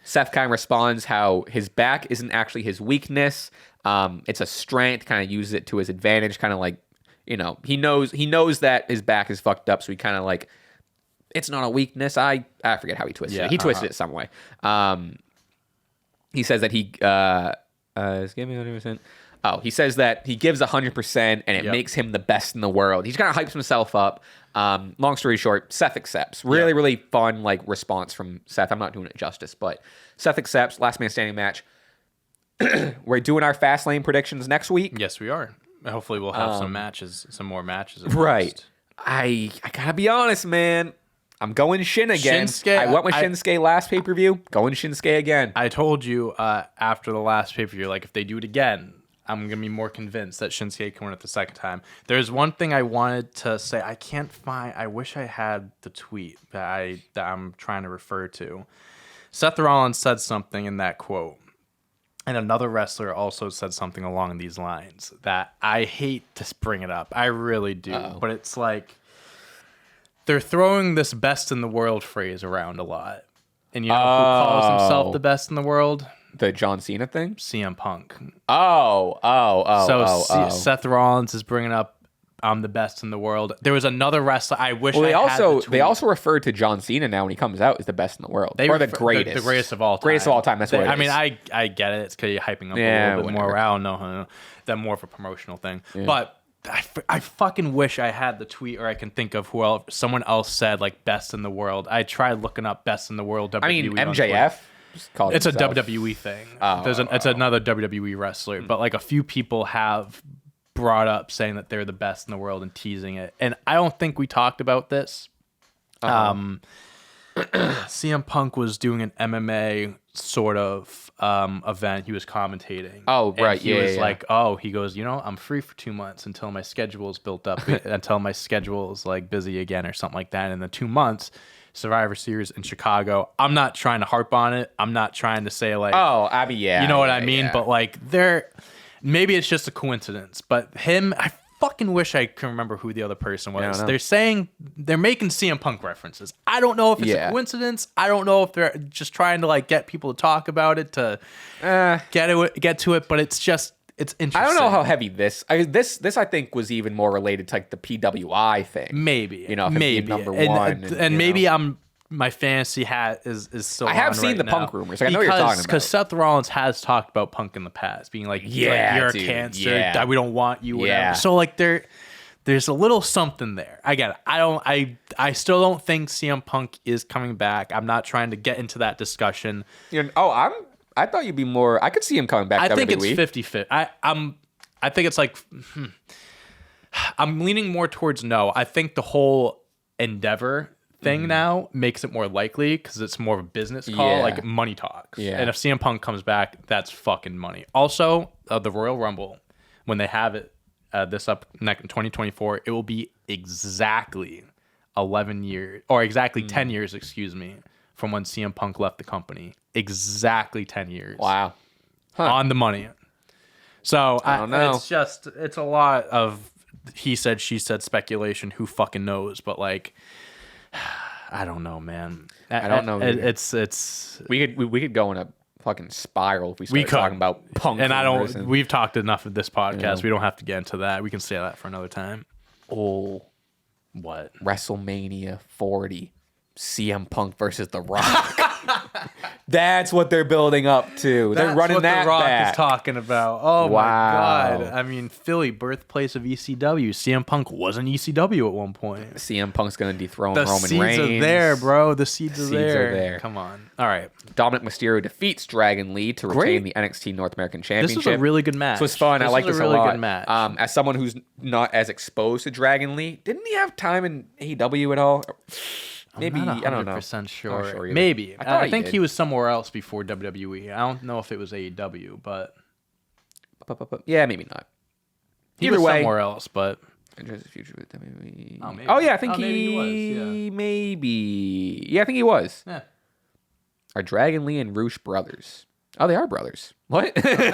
Seth kind of responds how his back isn't actually his weakness. It's a strength. Kind of uses it to his advantage. Kind of like, you know, he knows that his back is fucked up, so he kind of like it's not a weakness. I forget how he twisted it. He twisted it some way. He says that he is giving 100%. Oh, he says that he gives 100% and it makes him the best in the world. He's kind of hypes himself up. Long story short, Seth accepts. Really, really fun response from Seth. I'm not doing it justice, but Seth accepts. Last man standing match. We're doing our Fastlane predictions next week. Yes, we are. Hopefully, we'll have some more matches. Right. I gotta be honest, man. I'm going Shin again. Shinsuke, I went with Shinsuke last pay-per-view. Going Shinsuke again. I told you after the last pay-per-view, if they do it again, I'm going to be more convinced that Shinsuke can win it the second time. There's one thing I wanted to say. I can't find... I wish I had the tweet that I'm trying to refer to. Seth Rollins said something in that quote. And another wrestler also said something along these lines that I hate to bring it up. I really do. But it's they're throwing this best in the world phrase around a lot. And you know who calls himself the best in the world? The John Cena thing? CM Punk. Seth Rollins is bringing up, I'm the best in the world. There was another wrestler. I wish I had the tweet. They also refer to John Cena now when he comes out as the best in the world. Or the greatest. The greatest of all time. Greatest of all time. That's what it is. I mean, I get it. It's because you're hyping up a little bit more. I don't know. That's more of a promotional thing. Yeah. But I fucking wish I had the tweet, or I can think of someone else said best in the world. I tried looking up best in the world. WWE. I mean, MJF. It's a WWE thing. It's another WWE wrestler, but a few people have brought up saying that they're the best in the world and teasing it. And I don't think we talked about this. CM Punk was doing an MMA sort of event. He was commentating. Oh, right. He was he goes, I'm free for 2 months until my schedule is built up, until my schedule is busy again or something like that. And in the 2 months, Survivor Series in Chicago. I'm not trying to harp on it. I'm not trying to say you know what I mean? Yeah. But maybe it's just a coincidence. But him, I fucking wish I can remember who the other person was. They're making CM Punk references. I don't know if it's a coincidence. I don't know if they're just trying to get people to talk about it to get to it. But it's interesting. I don't know how heavy this I think was even more related to the PWI thing. Maybe. Maybe number one. And maybe my fantasy hat is still I have seen the Punk rumors. I know what you're talking about. Because Seth Rollins has talked about Punk in the past, being you're a cancer. Yeah. We don't want you. Whatever. Yeah. So there's a little something there. I get it. I still don't think CM Punk is coming back. I'm not trying to get into that discussion. I thought you'd be more. I could see him coming back. I think it's 50-50. I think it's I'm leaning more towards no. I think the whole Endeavor thing now makes it more likely because it's more of a business call, money talks. Yeah. And if CM Punk comes back, that's fucking money. Also, the Royal Rumble, when they have it this up next in 2024, it will be exactly 11 years or exactly 10 years, excuse me, from when CM Punk left the company. Exactly 10 years. Wow. On the money. So I don't know. It's a lot of he said, she said speculation. Who fucking knows? But I don't know, man. I don't know. It's we could go in a fucking spiral if we start talking about Punk. And we've talked enough of this podcast. Yeah. We don't have to get into that. We can say that for another time. Oh, what? WrestleMania 40. CM Punk versus The Rock. That's what they're building up to. They're running that back. That's what The Rock is talking about. Oh, wow. My God. I mean, Philly, birthplace of ECW. CM Punk was in ECW at one point. CM Punk's going to dethrone Roman Reigns. The seeds are there, bro. The seeds are there. Come on. All right. Dominic Mysterio defeats Dragon Lee to retain the NXT North American Championship. This was a really good match. This was fun. I like this a lot. Really good match. As someone who's not as exposed to Dragon Lee, didn't he have time in AEW at all? Maybe, I'm not 100% I don't know. Sure. Maybe. I think he was somewhere else before WWE. I don't know if it was AEW, but yeah, maybe not. Either way, somewhere else, but future with WWE. Oh, maybe. Oh yeah, I think he was. Yeah. Maybe. Yeah, I think he was. Yeah. Are Dragon Lee and Roosh brothers? Oh, they are brothers. What? We're finding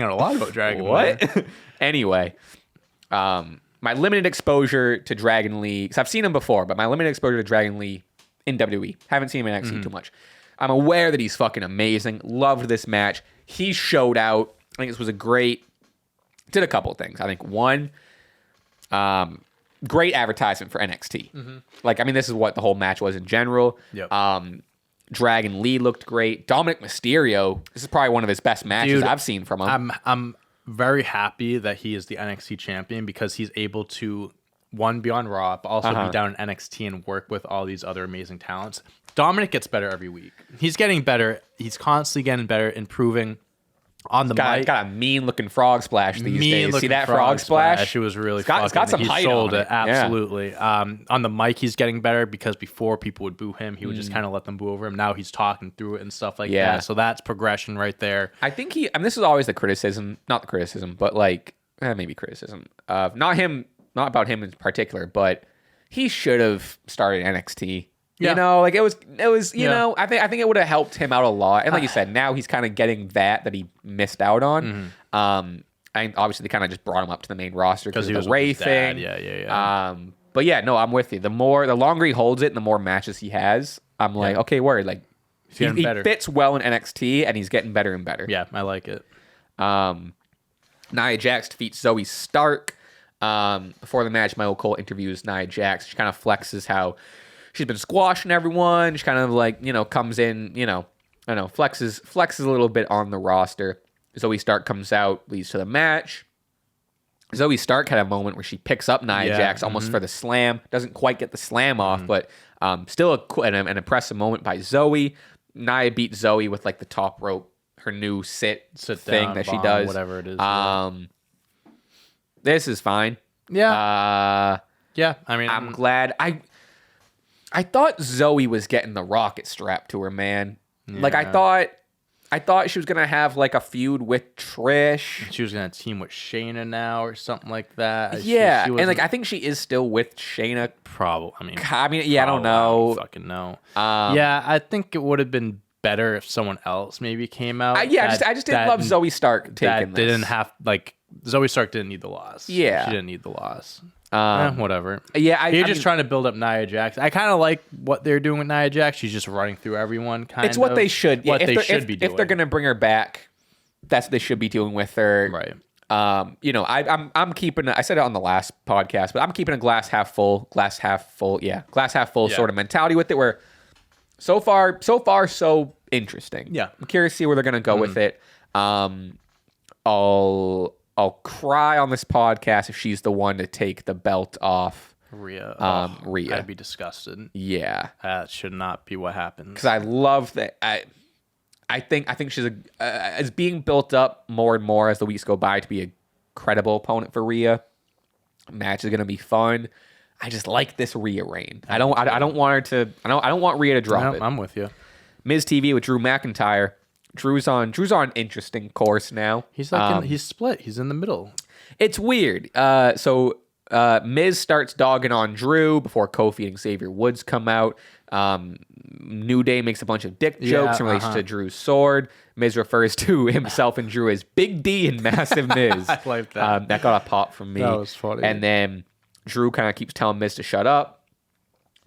out a lot about Dragon Lee. What? Anyway, my limited exposure to Dragon Lee, because I've seen him before, but my limited exposure to Dragon Lee in WWE, haven't seen him in NXT too much. I'm aware that he's fucking amazing. Loved this match. He showed out. I think this was did a couple of things. I think one, great advertisement for NXT. Like, I mean, this is what the whole match was in general. Yep. Dragon Lee looked great. Dominic Mysterio, this is probably one of his best matches I've seen from him. I'm very happy that he is the NXT champion because he's able to, one, be on Raw, but also be down in NXT and work with all these other amazing talents. Dominic gets better every week. He's getting better. He's constantly getting better, improving. On the mic, got a mean looking frog splash these days. See that frog splash? It was really it's got some height sold on it. Absolutely. Yeah. On the mic, he's getting better because before people would boo him, he would just kind of let them boo over him. Now he's talking through it and stuff like that. So that's progression right there. I think I mean, this is always the criticism, not the criticism, but like maybe criticism of not about him in particular, but he should have started NXT. Yeah. You know, like it was, you know, I think it would have helped him out a lot. And like you said, now he's kind of getting that he missed out on. And obviously they kind of just brought him up to the main roster because of the Rey thing. Yeah. But yeah, no, I'm with you. The longer he holds it and the more matches he has, I'm like, okay, word. Like he fits well in NXT and he's getting better and better. Yeah, I like it. Nia Jax defeats Zoe Stark. Before the match, Michael Cole interviews Nia Jax. She kind of flexes how she's been squashing everyone. She kind of like, you know, comes in, you know, I don't know, flexes a little bit on the roster. Zoe Stark comes out, leads to the match. Zoe Stark had a moment where she picks up Nia Jax almost for the slam. Doesn't quite get the slam off, but still an impressive moment by Zoe. Nia beat Zoe with like the top rope, her new sit thing down, that bomb, she does. Whatever it is. This is fine. Yeah. Yeah. I mean, I'm glad. I thought Zoe was getting the rocket strapped to her, man. Yeah. Like I thought she was gonna have like a feud with Trish. She was gonna team with Shayna now or something like that. Yeah, and like I think she is still with Shayna. Probably. I don't know. I don't fucking know. Yeah, I think it would have been better if someone else maybe came out. I just didn't love Zoe Stark taking this. Didn't have like Zoe Stark didn't need the loss. Yeah, she didn't need the loss. Whatever. Yeah, you're just trying to build up Nia Jax. I kind of like what they're doing with Nia Jax. She's just running through everyone. It's what they should. What they should be doing. If they're gonna bring her back, that's what they should be doing with her. Right. You know, I'm keeping. I said it on the last podcast, but I'm keeping a glass half full sort of mentality with it. Where so far, so interesting. Yeah, I'm curious to see where they're gonna go with it. I'll cry on this podcast if she's the one to take the belt off Rhea. Rhea. I'd be disgusted. Yeah, that should not be what happens. Because I love that. I think she's as being built up more and more as the weeks go by to be a credible opponent for Rhea. Match is gonna be fun. I just like this Rhea reign. I don't want her to. I don't want Rhea to drop it. I'm with you. Miz TV with Drew McIntyre. Drew's on an interesting course now. He's like he's split. He's in the middle. It's weird. So Miz starts dogging on Drew before Kofi and Xavier Woods come out. New Day makes a bunch of dick jokes in relation to Drew's sword. Miz refers to himself and Drew as Big D and Massive Miz. I like that. That got a pop from me. That was funny. And then Drew kind of keeps telling Miz to shut up.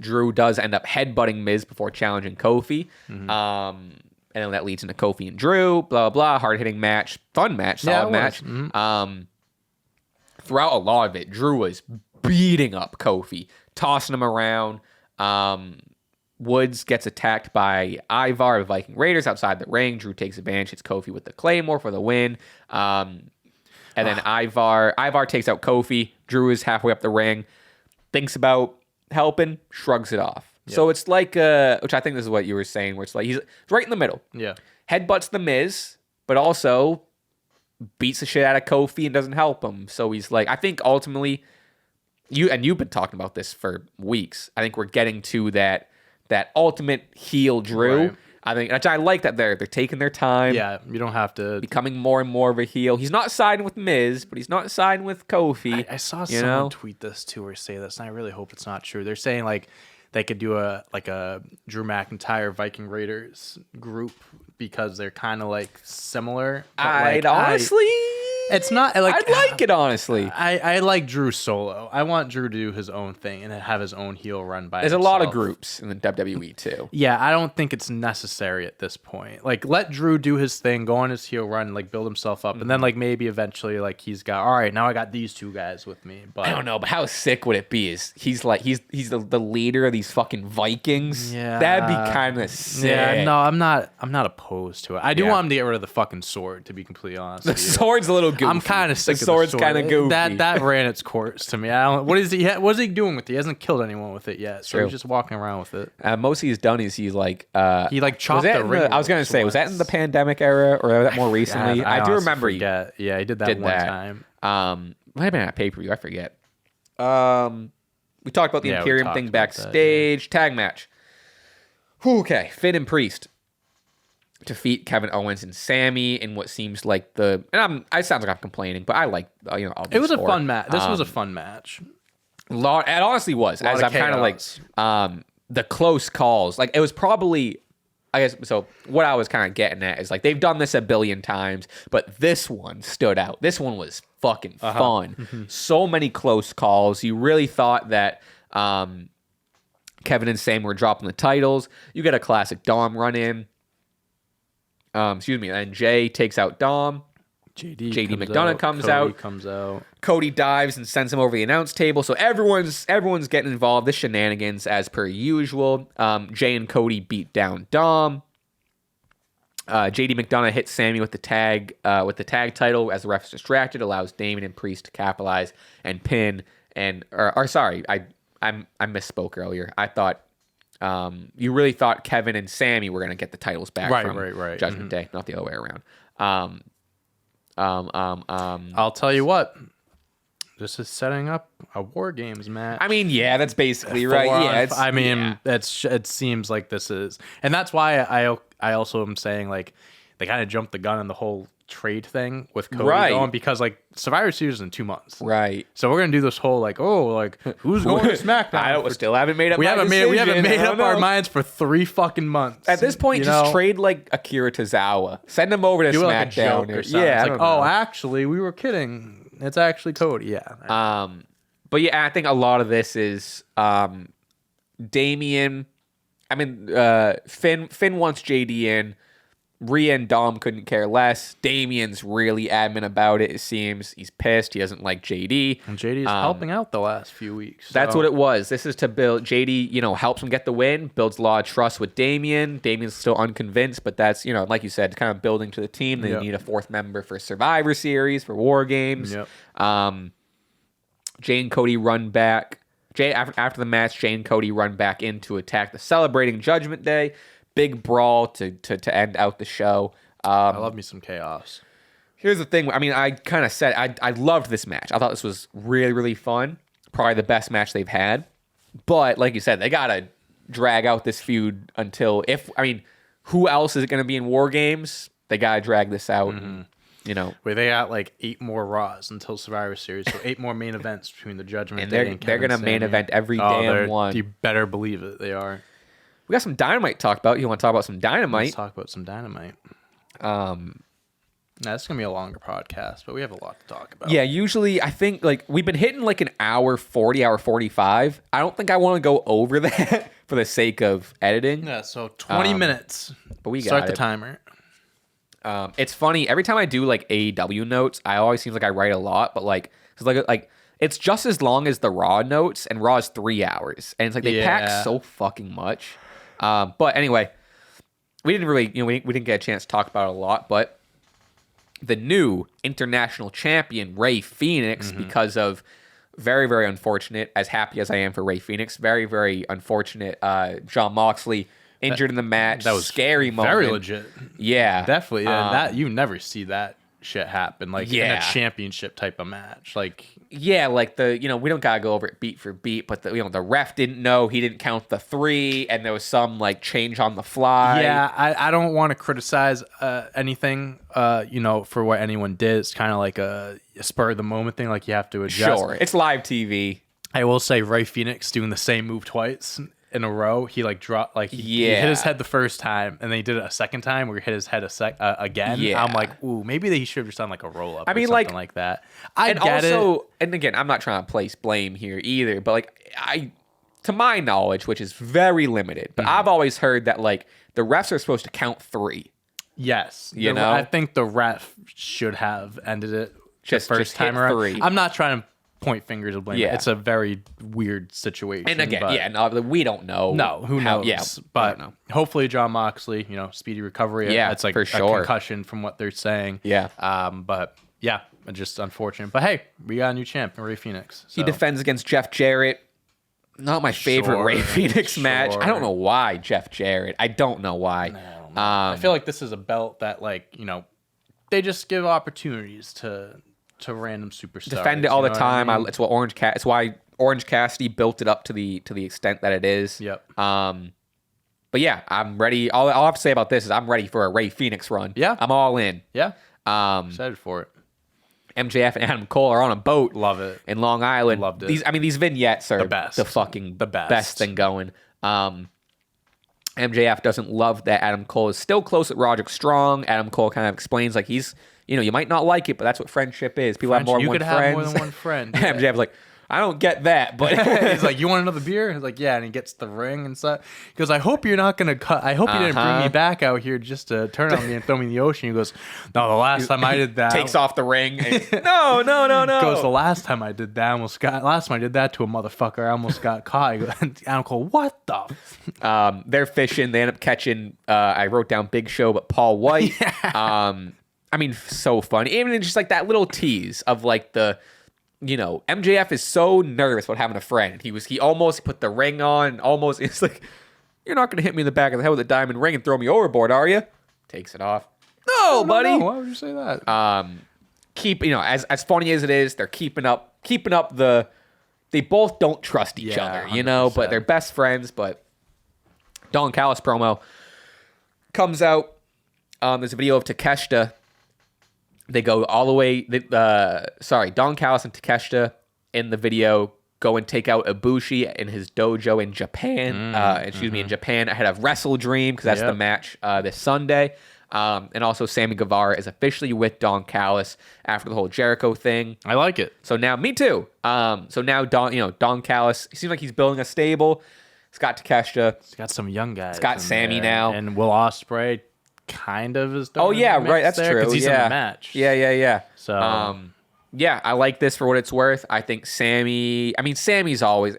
Drew does end up headbutting Miz before challenging Kofi. And then that leads into Kofi and Drew, blah, blah, hard-hitting match, fun match, solid match. Throughout a lot of it, Drew was beating up Kofi, tossing him around. Woods gets attacked by Ivar of Viking Raiders outside the ring. Drew takes advantage, hits Kofi with the Claymore for the win. And then Ivar takes out Kofi. Drew is halfway up the ring, thinks about helping, shrugs it off. Yep. So it's like, which I think this is what you were saying, where it's like he's right in the middle. Yeah. Headbutts the Miz, but also beats the shit out of Kofi and doesn't help him. So he's like, I think ultimately, you've been talking about this for weeks. I think we're getting to that ultimate heel Drew. Right. I think, which I like that they're taking their time. Yeah, you don't have to becoming more and more of a heel. He's not siding with Miz, but he's not siding with Kofi. I saw someone tweet this too or say this, and I really hope it's not true. They're saying like they could do a Drew McIntyre Viking Raiders group because they're kind of like similar. I'd honestly It's not like I'd like it, honestly. I like Drew solo. I want Drew to do his own thing and have his own heel run by There's himself. a lot of groups in the WWE too. Yeah, I don't think it's necessary at this point. Like, let Drew do his thing, go on his heel run, like build himself up, and then like maybe eventually like he's got, all right, now I got these two guys with me. But I don't know, but how sick would it be? Is he's the leader of these fucking Vikings? Yeah, that'd be kind of sick. Yeah, no, I'm not opposed to it. I do want him to get rid of the fucking sword, to be completely honest. The sword's a little goofy. I'm kind of sick. The sword's kind of goofy. That ran its course to me. I don't. What is he? What's he doing with it? He hasn't killed anyone with it yet, so he's just walking around with it. Most he's done is he's like he like chopped the ring. I was gonna say, was that in the pandemic era or that more recently? I do remember. Yeah, he did that one time. Might have been at pay-per-view. I forget. We talked about the Imperium thing backstage. Tag match. Okay, Finn and Priest defeat Kevin Owens and Sammy in what seems like I sound like I'm complaining, but I like it was a fun match. This was a fun match. It honestly was. As I'm kind of like the close calls. Like it was probably, I guess. So what I was kind of getting at is like they've done this a billion times, but this one stood out. This one was fucking fun. Mm-hmm. So many close calls. You really thought that Kevin and Sam were dropping the titles. You get a classic Dom run in. And Jay takes out Dom. JD McDonough comes out. Cody dives and sends him over the announce table. So everyone's getting involved. This shenanigans as per usual. Jay and Cody beat down Dom. JD McDonough hits Sammy with the tag title as the ref is distracted, allows Damon and Priest to capitalize and pin. I misspoke earlier. I thought you really thought Kevin and Sammy were going to get the titles back from Judgment Day, not the other way around. I'll tell you what. This is setting up a War Games match. I mean, yeah, that's basically right. Yeah, it seems like this is, and that's why I also am saying like they kind of jumped the gun on the whole trade thing with Cody going because like Survivor Series is in 2 months, right? So we're gonna do this whole who's going to SmackDown? We still haven't made up. We haven't made up our minds for 3 fucking months. At this point, just trade like Akira Tozawa, send him over to SmackDown. Actually, we were kidding. It's actually Cody. Yeah. But yeah, I think a lot of this is Damian. I mean, Finn wants JD in. Rhea and Dom couldn't care less. Damian's really adamant about it, it seems. He's pissed. He doesn't like JD. And JD's helping out the last few weeks. That's what it was. This is to build... JD, helps him get the win, builds a lot of trust with Damian. Damian's still unconvinced, but that's, like you said, kind of building to the team. They need a 4th member for Survivor Series, for War Games. Yep. Jay and Cody run back. After the match, Jay and Cody run back in to attack the Celebrating Judgment Day. Big brawl to end out the show. I love me some chaos. Here's the thing. I mean, I kind of said I loved this match. I thought this was really, really fun. Probably the best match they've had. But like you said, they got to drag out this feud until who else is it going to be in War Games? They got to drag this out. Mm-hmm. Wait, they got like 8 more Raws until Survivor Series, so 8 more main events between the Judgment and Day and they're going to main event every damn one. You better believe it. They are. We got some Dynamite to talk about. You want to talk about some Dynamite? Let's talk about some Dynamite. That's going to be a longer podcast, but we have a lot to talk about. Yeah, usually I think we've been hitting like an hour 40, hour 45. I don't think I want to go over that for the sake of editing. Yeah, so 20 minutes. But we start the timer. It's funny. Every time I do like AEW notes, I always seems like I write a lot, but it's just as long as the Raw notes, and Raw's 3 hours. And it's like they pack so fucking much. But anyway, we didn't really, we didn't get a chance to talk about it a lot, but the new international champion, Rey Fenix, because of very, very unfortunate, as happy as I am for Rey Fenix, very, very unfortunate, Jon Moxley injured in the match. That was scary moment. Very legit. Yeah. Definitely. That you never see that shit happen in a championship type of match. We don't gotta go over it beat for beat, but the ref didn't know, he didn't count the 3, and there was some change on the fly. Yeah, I don't want to criticize anything for what anyone did. It's kind of like a spur of the moment thing, you have to adjust. Sure, it's live TV. I will say Rey Fenix doing the same move twice in a row, he like dropped, like he hit his head the first time, and then he did it a second time where he hit his head again. Yeah. I'm like, ooh, maybe he should have just done like a roll up. I mean, or something like that. And again, I'm not trying to place blame here either, but like to my knowledge, which is very limited, but I've always heard that like the refs are supposed to count 3. Yes, I think the ref should have ended it just first time around. 3. I'm not trying to point fingers of blame. Yeah. It's a very weird situation. And again, we don't know. No, who knows? Yeah, but hopefully Jon Moxley, speedy recovery. Yeah, it's like for sure. A concussion from what they're saying. Yeah. But yeah, just unfortunate. But hey, we got a new champ, Rey Fenix. So. He defends against Jeff Jarrett. Not my favorite Rey Fenix match. I don't know why Jeff Jarrett. I don't know why. No, I feel like this is a belt that they just give opportunities to random superstars. Defend it all the time. I mean? It's why Orange Cassidy built it up to the extent that it is. Yep. But yeah, I'm ready. All I have to say about this is I'm ready for a Rey Fenix run. Yeah. I'm all in. Yeah. Excited for it. MJF and Adam Cole are on a boat. Love it. In Long Island. Loved it. These vignettes are the best thing going. MJF doesn't love that Adam Cole is still close with Roderick Strong. Adam Cole kind of explains like he's, you might not like it, but that's what friendship is. People have more than one friend. Have more than one friend. Yeah. MJF's like, I don't get that, but he's like, you want another beer? He's like, yeah, and he gets the ring and stuff. He goes, I hope you're not gonna cut. I hope you didn't bring me back out here just to turn on me and throw me in the ocean. He goes, no, the last time I did that, takes off the ring. And, no. Goes, the last time I did that, last time I did that to a motherfucker, I almost got caught. He goes, Adam Cole, what the? They're fishing. They end up catching. I wrote down Big Show, but Paul White. Yeah. I mean, so fun. Even just like that little tease of like the. MJF is so nervous about having a friend. He almost put the ring on. Almost, it's like, you're not going to hit me in the back of the head with a diamond ring and throw me overboard, are you? Takes it off. No, buddy. Why would you say that? As funny as it is, they're keeping up the. They both don't trust each other, 100%. But they're best friends. But Don Callis promo comes out. There's a video of Takeshita. They go all the way. Don Callis and Takeshita in the video go and take out Ibushi in his dojo in Japan. In Japan ahead of Wrestle Dream because that's the match this Sunday. And also Sammy Guevara is officially with Don Callis after the whole Jericho thing. I like it. So now, me too. So now Don Callis. It seems like he's building a stable. He's got Takeshita. He's got some young guys. He's got Sammy now and Will Ospreay. Kind of is. Oh yeah, right. That's true. Because he's in the match. Yeah. So I like this for what it's worth. I think Sammy. I mean, Sammy's always.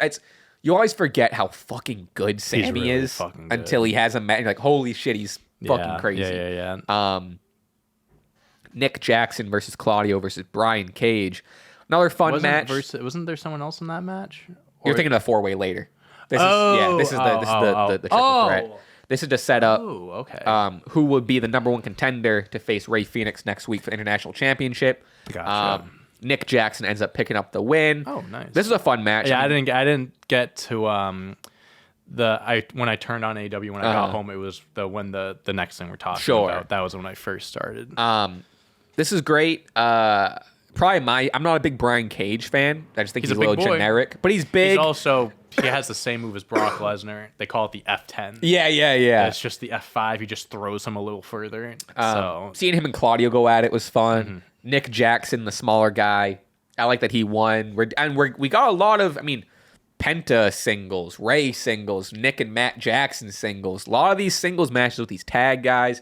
You always forget how fucking good Sammy is until he has a match. Like, holy shit, he's fucking crazy. Yeah. Nick Jackson versus Claudio versus Brian Cage. Another fun match. Wasn't there someone else in that match? You're thinking of a 4-way later. This is the triple threat. This is to set up who would be the number one contender to face Rey Fenix next week for the International Championship. Gotcha. Nick Jackson ends up picking up the win. Oh, nice. This is a fun match. Yeah, I didn't get to when I turned on AEW when I got home. It was when the next thing we're talking about. That was when I first started. This is great. Probably I'm not a big Brian Cage fan. I just think he's a little generic, but he's big. He has the same move as Brock Lesnar. They call it the F10. Yeah. It's just the F5. He just throws him a little further. Seeing him and Claudio go at it was fun. Mm-hmm. Nick Jackson, the smaller guy, I like that he won. We got a lot of, Penta singles, Ray singles, Nick and Matt Jackson singles. A lot of these singles matches with these tag guys.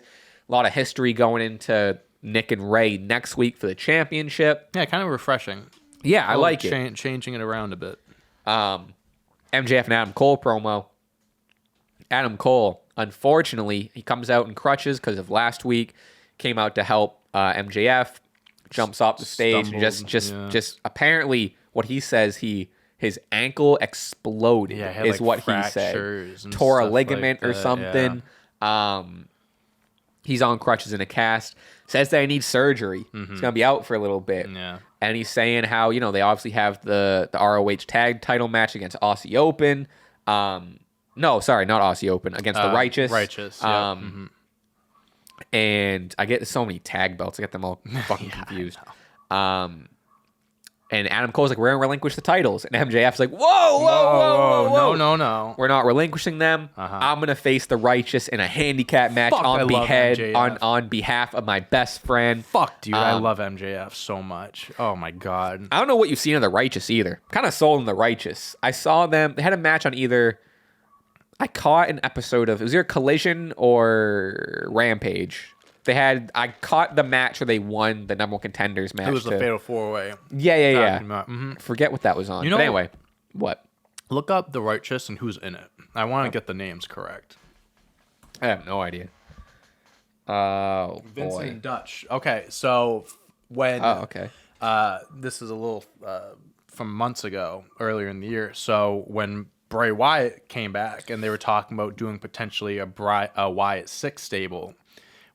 A lot of history going into Nick and Ray next week for the championship. Yeah, kind of refreshing. Yeah, I like it. Changing it around a bit. MJF and Adam Cole promo. Adam Cole, unfortunately, he comes out in crutches because of last week. Came out to help MJF. Jumps off the stage and just apparently what he says his ankle exploded is what he said. Tore a ligament or something. Yeah. He's on crutches in a cast. Says that he needs surgery. Mm-hmm. He's gonna be out for a little bit. Yeah. And he's saying how they obviously have the ROH tag title match against Aussie Open. No, sorry, not Aussie Open, against the Righteous. Righteous. Yeah. And I get so many tag belts. I get them all fucking confused. And And Adam Cole's like, we're going to relinquish the titles. And MJF's like, whoa. No. We're not relinquishing them. I'm going to face the Righteous in a handicap match on behalf of my best friend. Fuck, dude. I love MJF so much. Oh, my God. I don't know what you've seen of the Righteous either. Kind of sold in the Righteous. I saw them. They had a match on either. I caught an episode of, it was either Collision or Rampage. I caught the match where they won the number one contenders match. It was the Fatal 4-Way. Yeah. Mm-hmm. Forget what that was on. But anyway, what? Look up The Righteous and who's in it. I want to get the names correct. I have no idea. Oh, Vincent boy. and Dutch. Okay, so when... this is a little from months ago, earlier in the year. So when Bray Wyatt came back and they were talking about doing potentially a Wyatt 6 stable,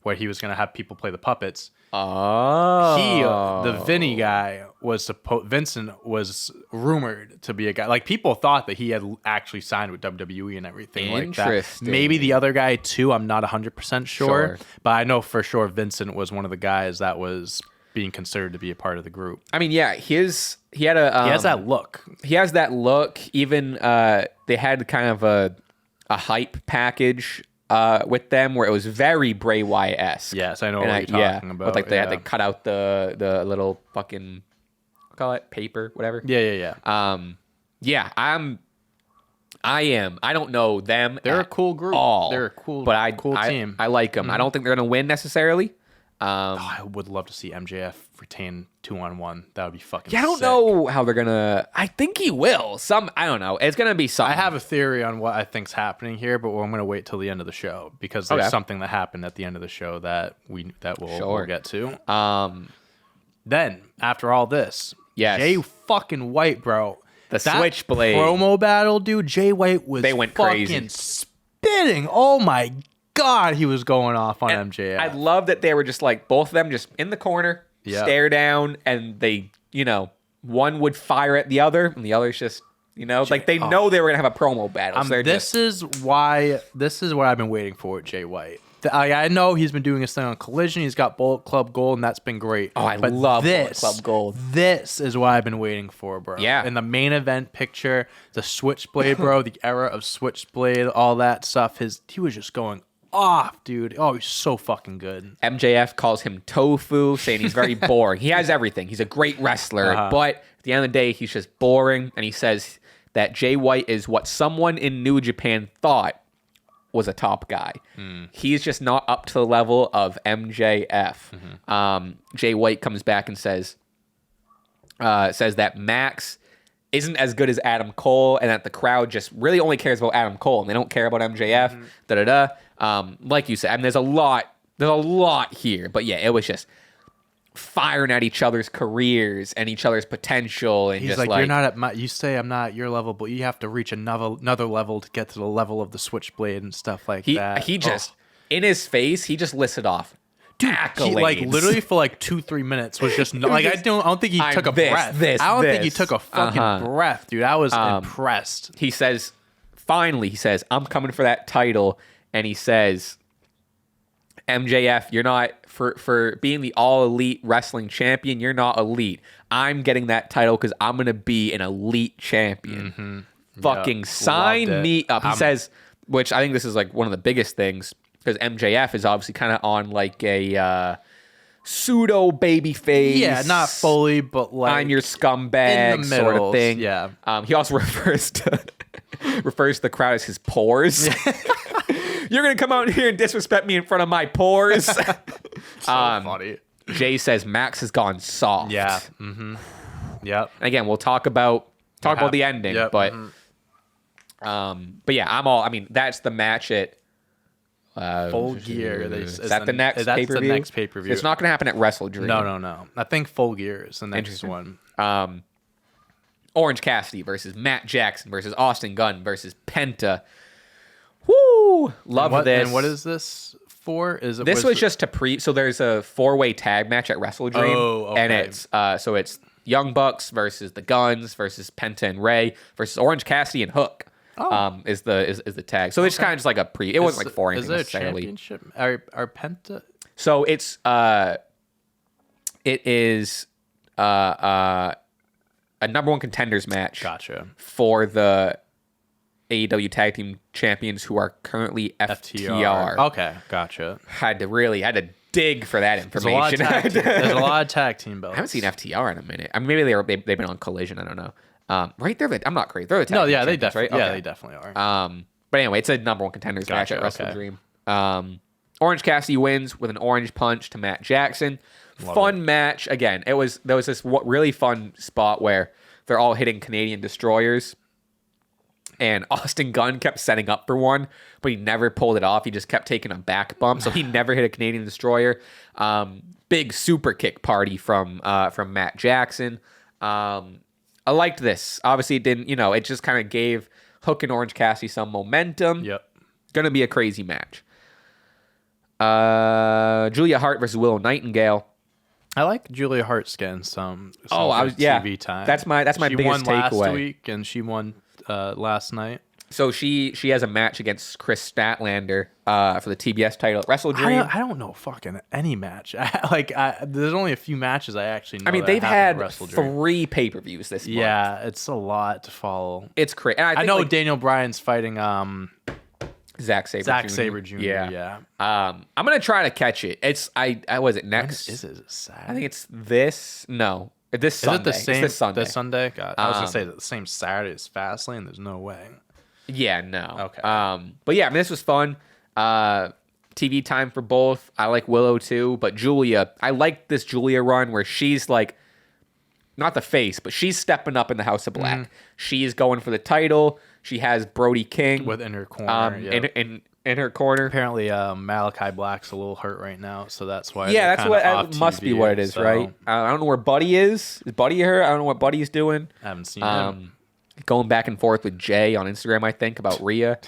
where he was going to have people play the puppets. Oh. The Vinny guy Vincent was rumored to be a guy. Like, people thought that he had actually signed with WWE and everything like that. Interesting. Maybe the other guy too. I'm not 100% sure. But I know for sure Vincent was one of the guys that was being considered to be a part of the group. I mean, yeah, he has that look. He has that look. Even they had kind of a hype package with them where it was very Bray Wyatt-esque. Yes, I know what you're talking about. But like they had to cut out the little fucking, call it paper, whatever. Yeah. I don't know them. They're a cool group. They're a cool team. I like them. I don't think they're gonna win necessarily. I would love to see MJF retain 2-on-1. That would be fucking sick. I don't know how they're gonna. I think he will. I don't know. It's gonna be something. I have a theory on what I think's happening here, but I'm gonna wait till the end of the show because there's something that happened at the end of the show that we'll get to. Then after all this, Jay fucking White, bro, that Switchblade promo battle, dude. Jay White was went fucking crazy, spitting. Oh my God, he was going off on MJF. I love that they were just like both of them just in the corner, stare down, and they, one would fire at the other, and the other's just, like they know they were gonna have a promo battle. So this is what I've been waiting for with Jay White. I know he's been doing his thing on Collision. He's got Bullet Club Gold, and that's been great. Oh, I love Bullet Club Gold. This is what I've been waiting for, bro. Yeah. In the main event picture, the Switchblade, bro, the era of Switchblade, all that stuff. He was just going off, dude. Oh, he's so fucking good. MJF calls him tofu, saying he's very boring. He has everything. He's a great wrestler, but at the end of the day, he's just boring. And he says that Jay White is what someone in New Japan thought was a top guy. He's just not up to the level of MJF. Jay White comes back and says that Max isn't as good as Adam Cole, and that the crowd just really only cares about Adam Cole, and they don't care about MJF. Like you said, I mean, there's a lot here, but yeah, it was just firing at each other's careers and each other's potential, and he's just like, you're not at my. You say I'm not at your level, but you have to reach another level to get to the level of the Switchblade and stuff like that. He just in his face, he just listed off. Dude, he, literally for 2-3 minutes was just I don't think he took a breath. I don't think he took a fucking breath, dude. I was impressed. He says, finally, I'm coming for that title, and he says, MJF, you're not for being the all elite wrestling champion. You're not elite. I'm getting that title because I'm gonna be an elite champion. Fucking sign me up. He says, which I think this is one of the biggest things. Because MJF is obviously kind of on a pseudo baby face. Yeah, not fully, but I'm your scumbag sort of thing. Yeah. He also refers to the crowd as his pores. You're gonna come out here and disrespect me in front of my pores. Funny. Jay says Max has gone soft. Yeah. Yep. And again, we'll talk about the ending, but yeah, I'm all. I mean, that's the match at. Full Gear. Is that the next pay-per-view? That's the next pay-per-view. It's not going to happen at Wrestle Dream. No. I think Full Gear is the next one. Orange Cassidy versus Matt Jackson versus Austin Gunn versus Penta. Woo! Love this. And what is this for? This was just to so there's a 4-way tag match at Wrestle Dream. Oh, okay. And it's Young Bucks versus the Guns versus Penta and Ray versus Orange Cassidy and Hook. Is the tag. So it's kind of just like a pre. It wasn't for anything necessarily. Is there a championship? Are Penta? So it is a number one contenders match. Gotcha. For the AEW Tag Team Champions who are currently FTR. Okay, gotcha. Had to dig for that information. There's a lot of tag team belts. I haven't seen FTR in a minute. I mean, maybe they've been on Collision. I don't know. Right? I'm not crazy. They're the tag team they champions, definitely. right? Yeah, Okay. they definitely are. But anyway, it's a number one contenders match at Wrestle Dream. Orange Cassidy wins with an orange punch to Matt Jackson. Fun match. Again, there was this really fun spot where they're all hitting Canadian destroyers. And Austin Gunn kept setting up for one, but he never pulled it off. He just kept taking a back bump, so he never hit a Canadian destroyer. Big super kick party from Matt Jackson. I liked this. Obviously, it didn't. It just kind of gave Hook and Orange Cassidy some momentum. Yep. Gonna be a crazy match. Julia Hart versus Willow Nightingale. I like Julia Hart's getting some TV time. That's my biggest takeaway. She won last week and she won last night. So she has a match against Chris Statlander for the TBS title at Wrestle Dream. I don't know fucking any match. There's only a few matches I actually know. I mean, they've had 3 pay-per-views this month. Yeah, it's a lot to follow. It's crazy. I know Daniel Bryan's fighting Zack Sabre Jr. Yeah. I'm gonna try to catch it. It's was it next? Is it Saturday? I think it's this. No, this Sunday. Is it the same? It's this Sunday. This Sunday? God, I was gonna say the same Saturday as Fastlane. There's no way. Yeah, no. Okay. But yeah, I mean, this was fun. TV time for both. I like Willow too, but Julia, I like this Julia run where she's like, not the face, but she's stepping up in the House of Black. Mm-hmm. She's going for the title. She has Brody King in her corner. In her corner. Apparently, Malachi Black's a little hurt right now, so that's why. Yeah, that's what must be what it is, right? I don't know where Buddy is. Is Buddy here? I don't know what Buddy's doing. I haven't seen him. Going back and forth with Jay on Instagram, I think, about Rhea.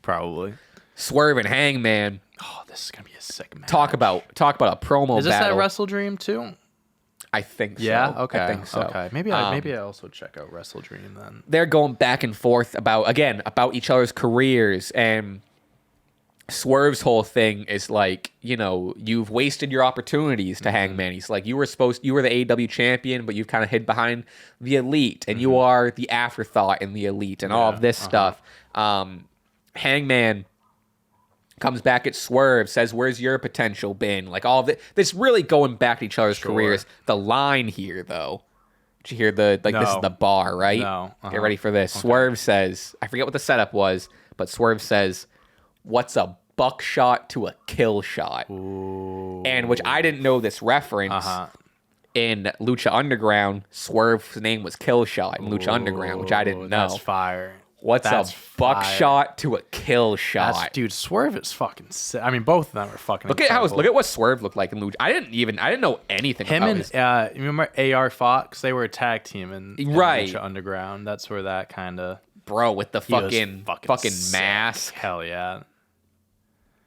Probably. Swerve and Hangman. Oh, this is gonna be a sick match. Talk about a promo. Is this battle. at Wrestle Dream too? I think so. Yeah. Okay. I think so. Okay. Maybe I also check out Wrestle Dream then. They're going back and forth about each other's careers, and Swerve's whole thing is like, you've wasted your opportunities to Hangman. He's like, you were the AEW champion, but you've kind of hid behind the Elite, and you are the afterthought in the Elite, and all of this stuff. Hangman comes back at Swerve, says, "Where's your potential been?" Like all of it. This really going back to each other's careers. The line here, though. Did you hear this is the bar, right? No. Get ready for this. Okay. Swerve says, I forget what the setup was, but Swerve says, "What's a buckshot to a kill shot?" Ooh. And which I didn't know this reference. In Lucha Underground, Swerve's name was Killshot in Lucha Underground, which I didn't know. That's fire. What's a buckshot to a kill shot? Dude, Swerve is fucking sick. I mean, both of them are fucking look at what Swerve looked like in Lucha. I didn't know anything about him. And you remember AR Fox? They were a tag team in Lucha Underground. That's where that kind of with the fucking mask. Hell yeah.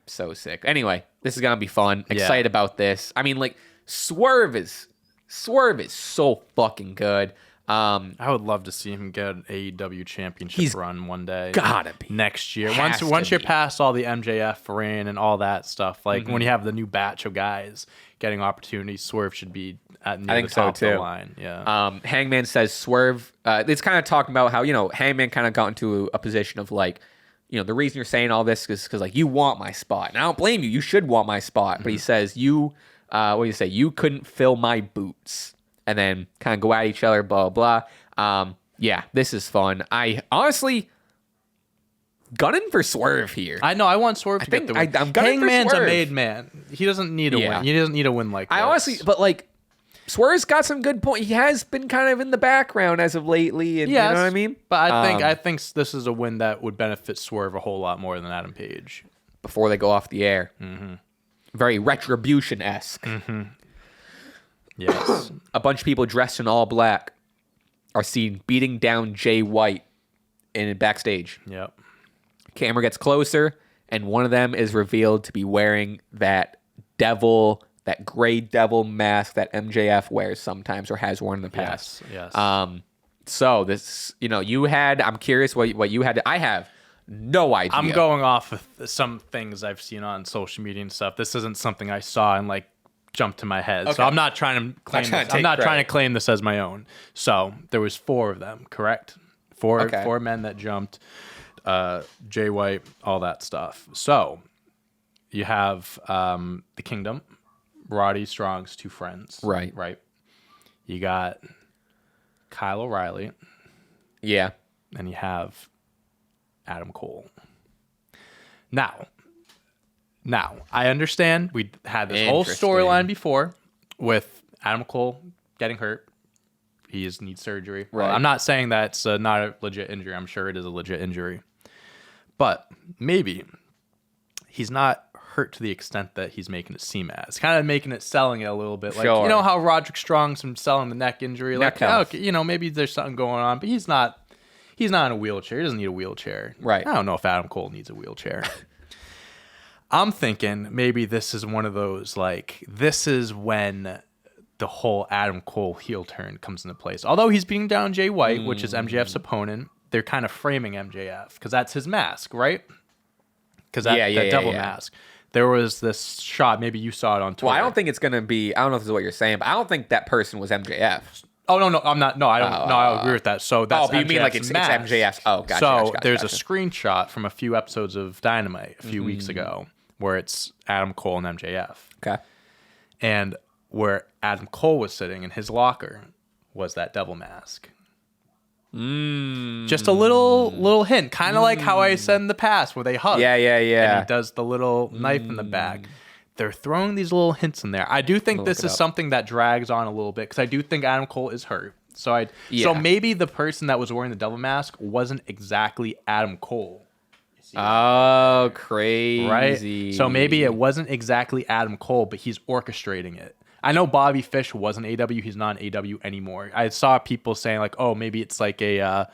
So sick. Anyway, this is gonna be fun. Excited about this. I mean, like Swerve is so fucking good. I would love to see him get an AEW championship run one day. Gotta be next year. Once you're past all the MJF reign and all that stuff, like when you have the new batch of guys getting opportunities, Swerve should be at near the top of the line. Yeah. Hangman says Swerve. It's kind of talking about how Hangman kind of got into a position of like, the reason you're saying all this is because like you want my spot, and I don't blame you. You should want my spot, but he says you. What do you say? You couldn't fill my boots. And then kind of go at each other, blah, blah. Yeah, this is fun. I honestly gunning for Swerve here. I know. I want Swerve to get the win. I'm gunning Hangman's for Swerve. a made man. He doesn't need a win. He doesn't need a win like that. Honestly, but like, Swerve's got some good points. He has been kind of in the background as of lately. And, yes, you know what I mean? But I think this is a win that would benefit Swerve a whole lot more than Adam Page. Before they go off the air. Mm-hmm. Very Retribution-esque. Mm-hmm. Yes. A bunch of people dressed in all black are seen beating down Jay White in backstage. Yep. Camera gets closer, and one of them is revealed to be wearing that gray devil mask that MJF wears sometimes or has worn in the past. Yes. So this, I'm curious what you had. I have no idea. I'm going off of some things I've seen on social media and stuff. This isn't something I saw in like jumped to my head. Okay. So I'm not trying to claim this. I'm not trying to claim this as my own. So there was 4 of them, correct? Four men that jumped. Jay White, all that stuff. So you have the Kingdom, Roddy Strong's 2 friends. Right. You got Kyle O'Reilly. Yeah. And you have Adam Cole. Now, I understand we had this whole storyline before with Adam Cole getting hurt. He needs surgery. Right. Well, I'm not saying that's not a legit injury. I'm sure it is a legit injury. But maybe he's not hurt to the extent that he's making it seem as. Kind of making it, selling it a little bit. Like, Sure. you know how Roderick Strong's from selling the neck injury? Neck Like, health. okay, you know, maybe there's something going on, but he's not in a wheelchair. He doesn't need a wheelchair. Right. I don't know if Adam Cole needs a wheelchair. I'm thinking maybe this is one of those, like, this is when the whole Adam Cole heel turn comes into place. Although he's beating down Jay White, which is MJF's opponent, they're kind of framing MJF because that's his mask, right? Because that devil mask. There was this shot, maybe you saw it on Twitter. Well, I don't think it's going to be, I don't know if this is what you're saying, but I don't think that person was MJF. Oh, no, I'm not. No, I don't. No, I agree with that. So that's but you mean like it's MJF's? Oh, gotcha. So gotcha, there's a screenshot from a few episodes of Dynamite a few weeks ago where it's Adam Cole and MJF. Okay. And where Adam Cole was sitting in his locker was that devil mask. Just a little hint, kind of like how I said in the past where they hug. Yeah. And he does the little knife in the back. They're throwing these little hints in there. I do think this is something that drags on a little bit because I do think Adam Cole is hurt. So so maybe the person that was wearing the devil mask wasn't exactly Adam Cole. Oh, crazy. Right? So maybe it wasn't exactly Adam Cole, but he's orchestrating it. I know Bobby Fish was an AW. He's not an AW anymore. I saw people saying like, oh, maybe it's like a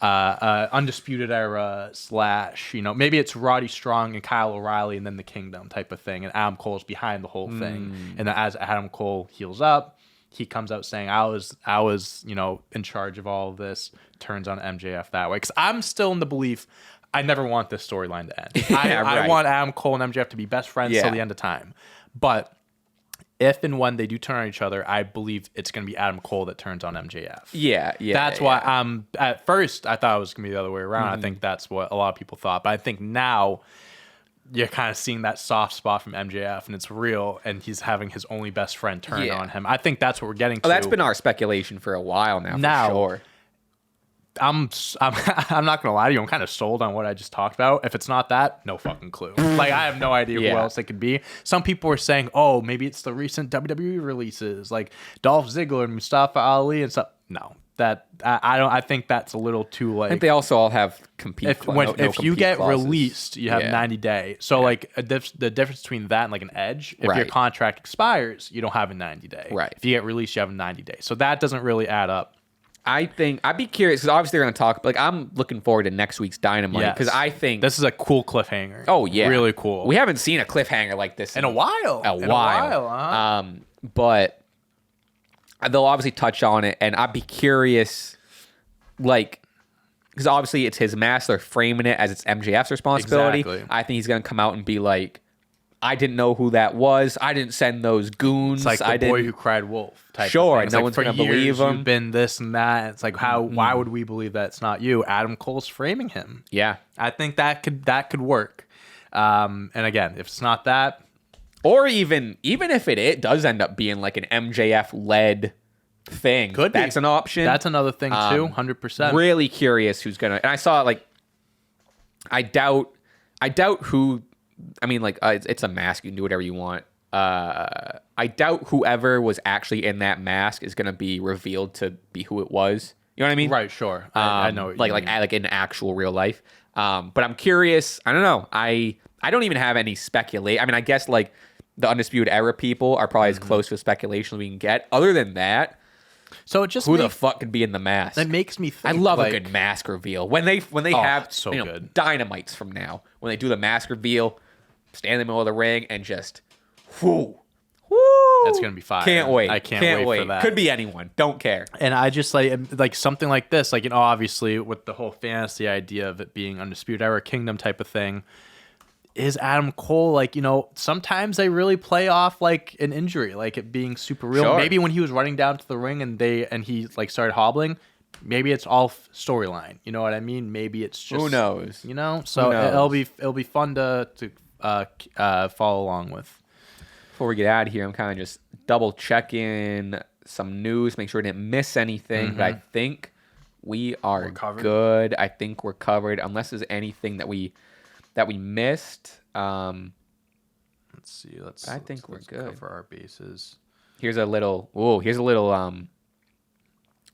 Undisputed Era / you know, maybe it's Roddy Strong and Kyle O'Reilly and then the Kingdom type of thing. And Adam Cole's behind the whole thing. And then as Adam Cole heals up, he comes out saying, I was, you know, in charge of all of this, turns on MJF that way. Because I'm still in the belief I never want this storyline to end. I want Adam Cole and MJF to be best friends till the end of time. But if and when they do turn on each other, I believe it's going to be Adam Cole that turns on MJF. Yeah. That's why at first I thought it was going to be the other way around. I think that's what a lot of people thought. But I think now you're kind of seeing that soft spot from MJF and it's real and he's having his only best friend turn on him. I think that's what we're getting to. That's been our speculation for a while now, for sure. I'm not gonna lie to you. I'm kind of sold on what I just talked about. If it's not that, no fucking clue. Like I have no idea who else it could be. Some people were saying, "Oh, maybe it's the recent WWE releases, like Dolph Ziggler and Mustafa Ali and stuff." No, that I don't. I think that's a little too like. I think they also all have compete. If you get released, you have 90 day. So like the difference between that and like an Edge, if your contract expires, you don't have a 90 day. Right. If you get released, you have a 90 day. So that doesn't really add up. I think I'd be curious because obviously they're going to talk. Like I'm looking forward to next week's Dynamite because I think this is a cool cliffhanger. Oh yeah, really cool. We haven't seen a cliffhanger like this in a while. But they'll obviously touch on it, and I'd be curious, like, because obviously it's his mask. They're framing it as it's MJF's responsibility. Exactly. I think he's going to come out and be like, I didn't know who that was. I didn't send those goons. It's like the boy who cried wolf type of thing. No one's going to believe him. You've been this and that. It's like, why would we believe that it's not you? Adam Cole's framing him. Yeah. I think that could work. And again, if it's not that. Or even if it does end up being like an MJF-led thing. Could be. That's an option. That's another thing too, 100%. Really curious who's going to. And I saw like, I doubt who. I mean, like, it's a mask. You can do whatever you want. I doubt whoever was actually in that mask is going to be revealed to be who it was. You know what I mean? Right, sure. I know what you mean. Like in actual real life. But I'm curious. I don't know. I don't even have any speculate. I mean, I guess, like, the Undisputed Era people are probably as close to speculation as we can get. Other than that, so it just who the fuck could be in the mask? That makes me think. I love a good mask reveal. When they have so good. Dynamites from now, when they do the mask reveal, stand in the middle of the ring and just whoo. That's gonna be fire. Can't wait. I can't wait for that. Could be anyone. Don't care. And I just like something like this, like, you know, obviously with the whole fantasy idea of it being Undisputed Era Kingdom type of thing. is Adam Cole, like, you know, sometimes they really play off like an injury, like it being super real. Sure. Maybe when he was running down to the ring and he like started hobbling, maybe it's all storyline. You know what I mean? Maybe it's just, who knows? You know, so it'll be fun to follow along with. Before we get out of here, I'm kind of just double checking some news, make sure I didn't miss anything. But I think we're good. I think we're covered, unless there's anything that we missed. Let's see. I think we're good. Cover our bases. Here's a little.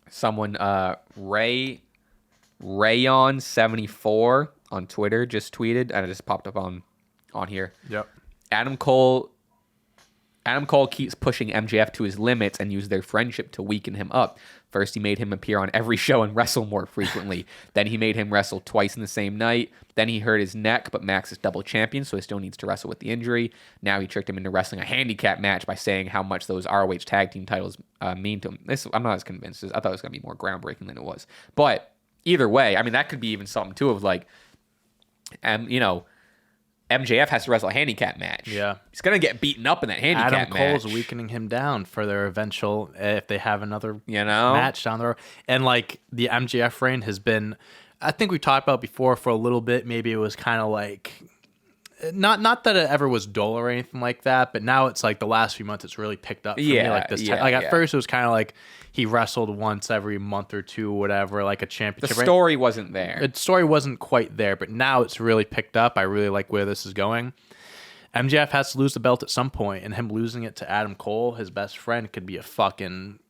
Someone Rayon74 on Twitter just tweeted, and it just popped up on here. Yep. Adam Cole keeps pushing MJF to his limits and used their friendship to weaken him up. First, he made him appear on every show and wrestle more frequently. Then he made him wrestle twice in the same night. Then he hurt his neck, but Max is double champion, so he still needs to wrestle with the injury. Now he tricked him into wrestling a handicap match by saying how much those ROH tag team titles mean to him. I'm not as convinced. I thought it was going to be more groundbreaking than it was. But either way, I mean, that could be even something, too, of like, you know, MJF has to wrestle a handicap match. Yeah. He's going to get beaten up in that handicap match. Adam Cole's weakening him down for their eventual, if they have another match down the road. And like the MJF reign has been, I think we talked about before for a little bit, maybe it was kind of like, not that it ever was dull or anything like that, but now it's like the last few months it's really picked up for me. Like this, at first it was kind of like he wrestled once every month or two, whatever, like a championship. The story wasn't there. The story wasn't quite there, but now it's really picked up. I really like where this is going. MJF has to lose the belt at some point, and him losing it to Adam Cole, his best friend, could be a fucking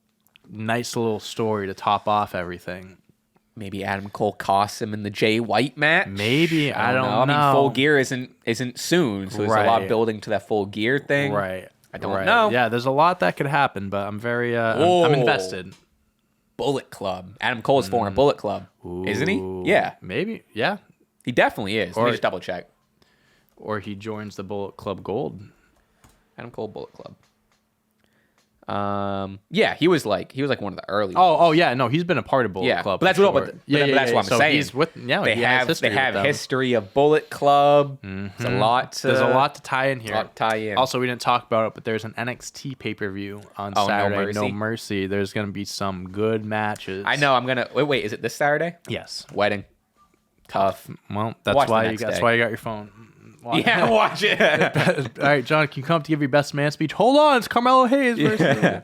nice little story to top off everything. Maybe Adam Cole costs him in the Jay White match. Maybe. I don't know. I mean, Full Gear isn't soon, so there's a lot of building to that Full Gear thing. Right. I don't know. Yeah, there's a lot that could happen, but I'm very I'm invested. Bullet Club. Adam Cole is forming a Bullet Club, isn't he? Yeah. Maybe. Yeah. He definitely is. Let me just double check. Or he joins the Bullet Club Gold. Adam Cole Bullet Club. Yeah, he was like one of the early. Oh yeah, no, he's been a part of Bullet Club. But that's what. That's what I'm saying. He's with. Yeah, they have history of Bullet Club. There's a lot. There's a lot to tie in here. Also, we didn't talk about it, but there's an NXT pay-per-view on Saturday. No Mercy. There's gonna be some good matches. I know. I'm gonna wait. Is it this Saturday? Yes. Wedding. Tough. Well, that's why you got your phone. Yeah, watch it. All right, John, can you come up to give your best man speech? Hold on, it's Carmelo Hayes versus...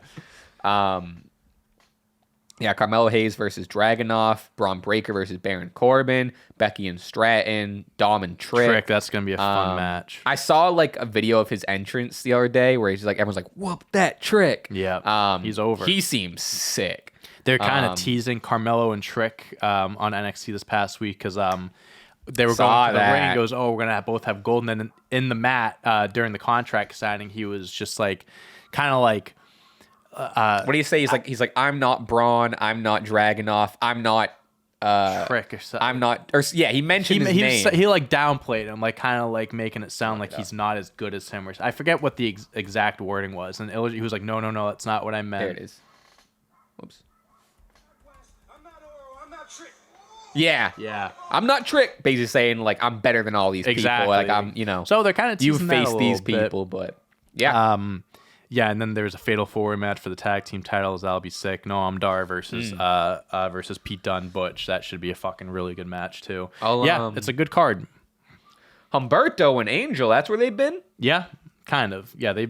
Carmelo Hayes versus Dragunov, Braun Breaker versus Baron Corbin, Becky and Stratton, Dom and Trick. That's going to be a fun match. I saw like a video of his entrance the other day where he's like, everyone's like, whoop that Trick. Yeah, he's over. He seems sick. They're kind of teasing Carmelo and Trick on NXT this past week because... they were going to the ring and goes, we're going to both have gold. And then in the mat during the contract signing, he was just like, kind of like... what do you say? He's like, I'm not Braun. I'm not Dragunov. I'm not... Trick or something. I'm not... he mentioned his name. He like downplayed him, like kind of like making it sound like he's not as good as him. I forget what the exact wording was. And he was like, no, that's not what I meant. There it is. Whoops. Yeah. I'm not Trick. Basically saying like I'm better than all these people. Like I'm, So they're kind of you face these people, but yeah. And then there's a fatal four-way match for the tag team titles. That'll be sick. Noam Dar versus Pete Dunne Butch. That should be a fucking really good match too. It's a good card. Humberto and Angel. That's where they've been. Yeah, kind of. Yeah, they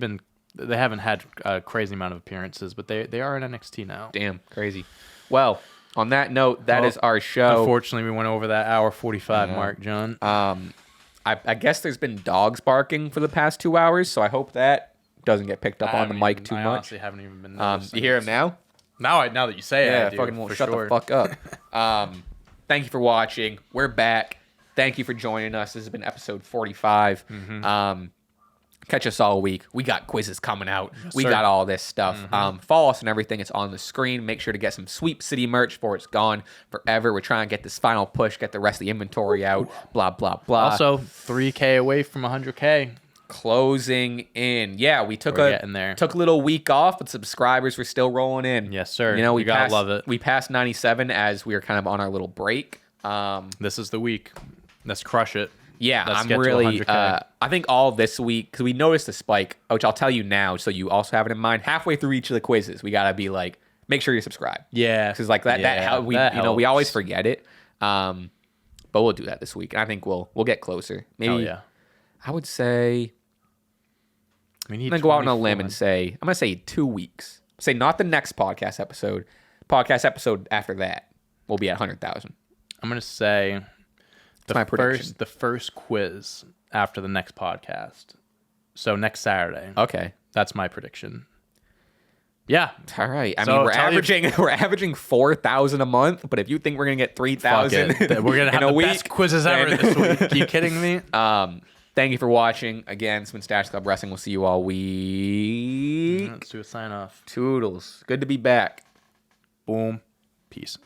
haven't had a crazy amount of appearances, but they are in NXT now. Damn, crazy. Well. On that note, that is our show. Unfortunately, we went over that hour 45 mark, John. I guess there's been dogs barking for the past 2 hours, so I hope that doesn't get picked up on the mic too much. I honestly haven't even been noticing. You hear him now? Now that you say it, I do, fucking won't shut the fuck up. Thank you for watching. We're back. Thank you for joining us. This has been episode 45. Catch us all week. We got quizzes coming out. Yes, we got all this stuff. Follow us and everything. It's on the screen. Make sure to get some Sweep City merch before it's gone forever. We're trying to get this final push, get the rest of the inventory out. Blah, blah, blah. Also, 3K away from 100K. Closing in. Yeah, we took a little week off, but subscribers were still rolling in. Yes, sir. We gotta love it. We passed 97 as we were kind of on our little break. This is the week. Let's crush it. Yeah, Let's I'm get to really. 100K. I think all this week because we noticed the spike, which I'll tell you now, so you also have it in mind. Halfway through each of the quizzes, we gotta be like, make sure you're subscribed. Yeah, because like that. yeah, That how we that we always helps. forget it. But we'll do that this week. I think we'll get closer. Maybe. Hell yeah. I would say. We I'm need gonna go out on a limb 24. and say I'm gonna say 2 weeks. Say not the next podcast episode. Podcast episode after that will be at 100,000. I'm gonna say my prediction. the first quiz after the next podcast. So next Saturday. Okay. That's my prediction. Yeah. All right. I So mean, we're tell you- averaging 4,000 a month, but if you think we're gonna get 3,000 Fuck it. We're gonna in have a the week, best quizzes ever then- this week. You kidding me? Thank you for watching. Again, it's been Stache Club Wrestling. We'll see you all week. Let's do a sign off. Toodles. Good to be back. Boom. Peace.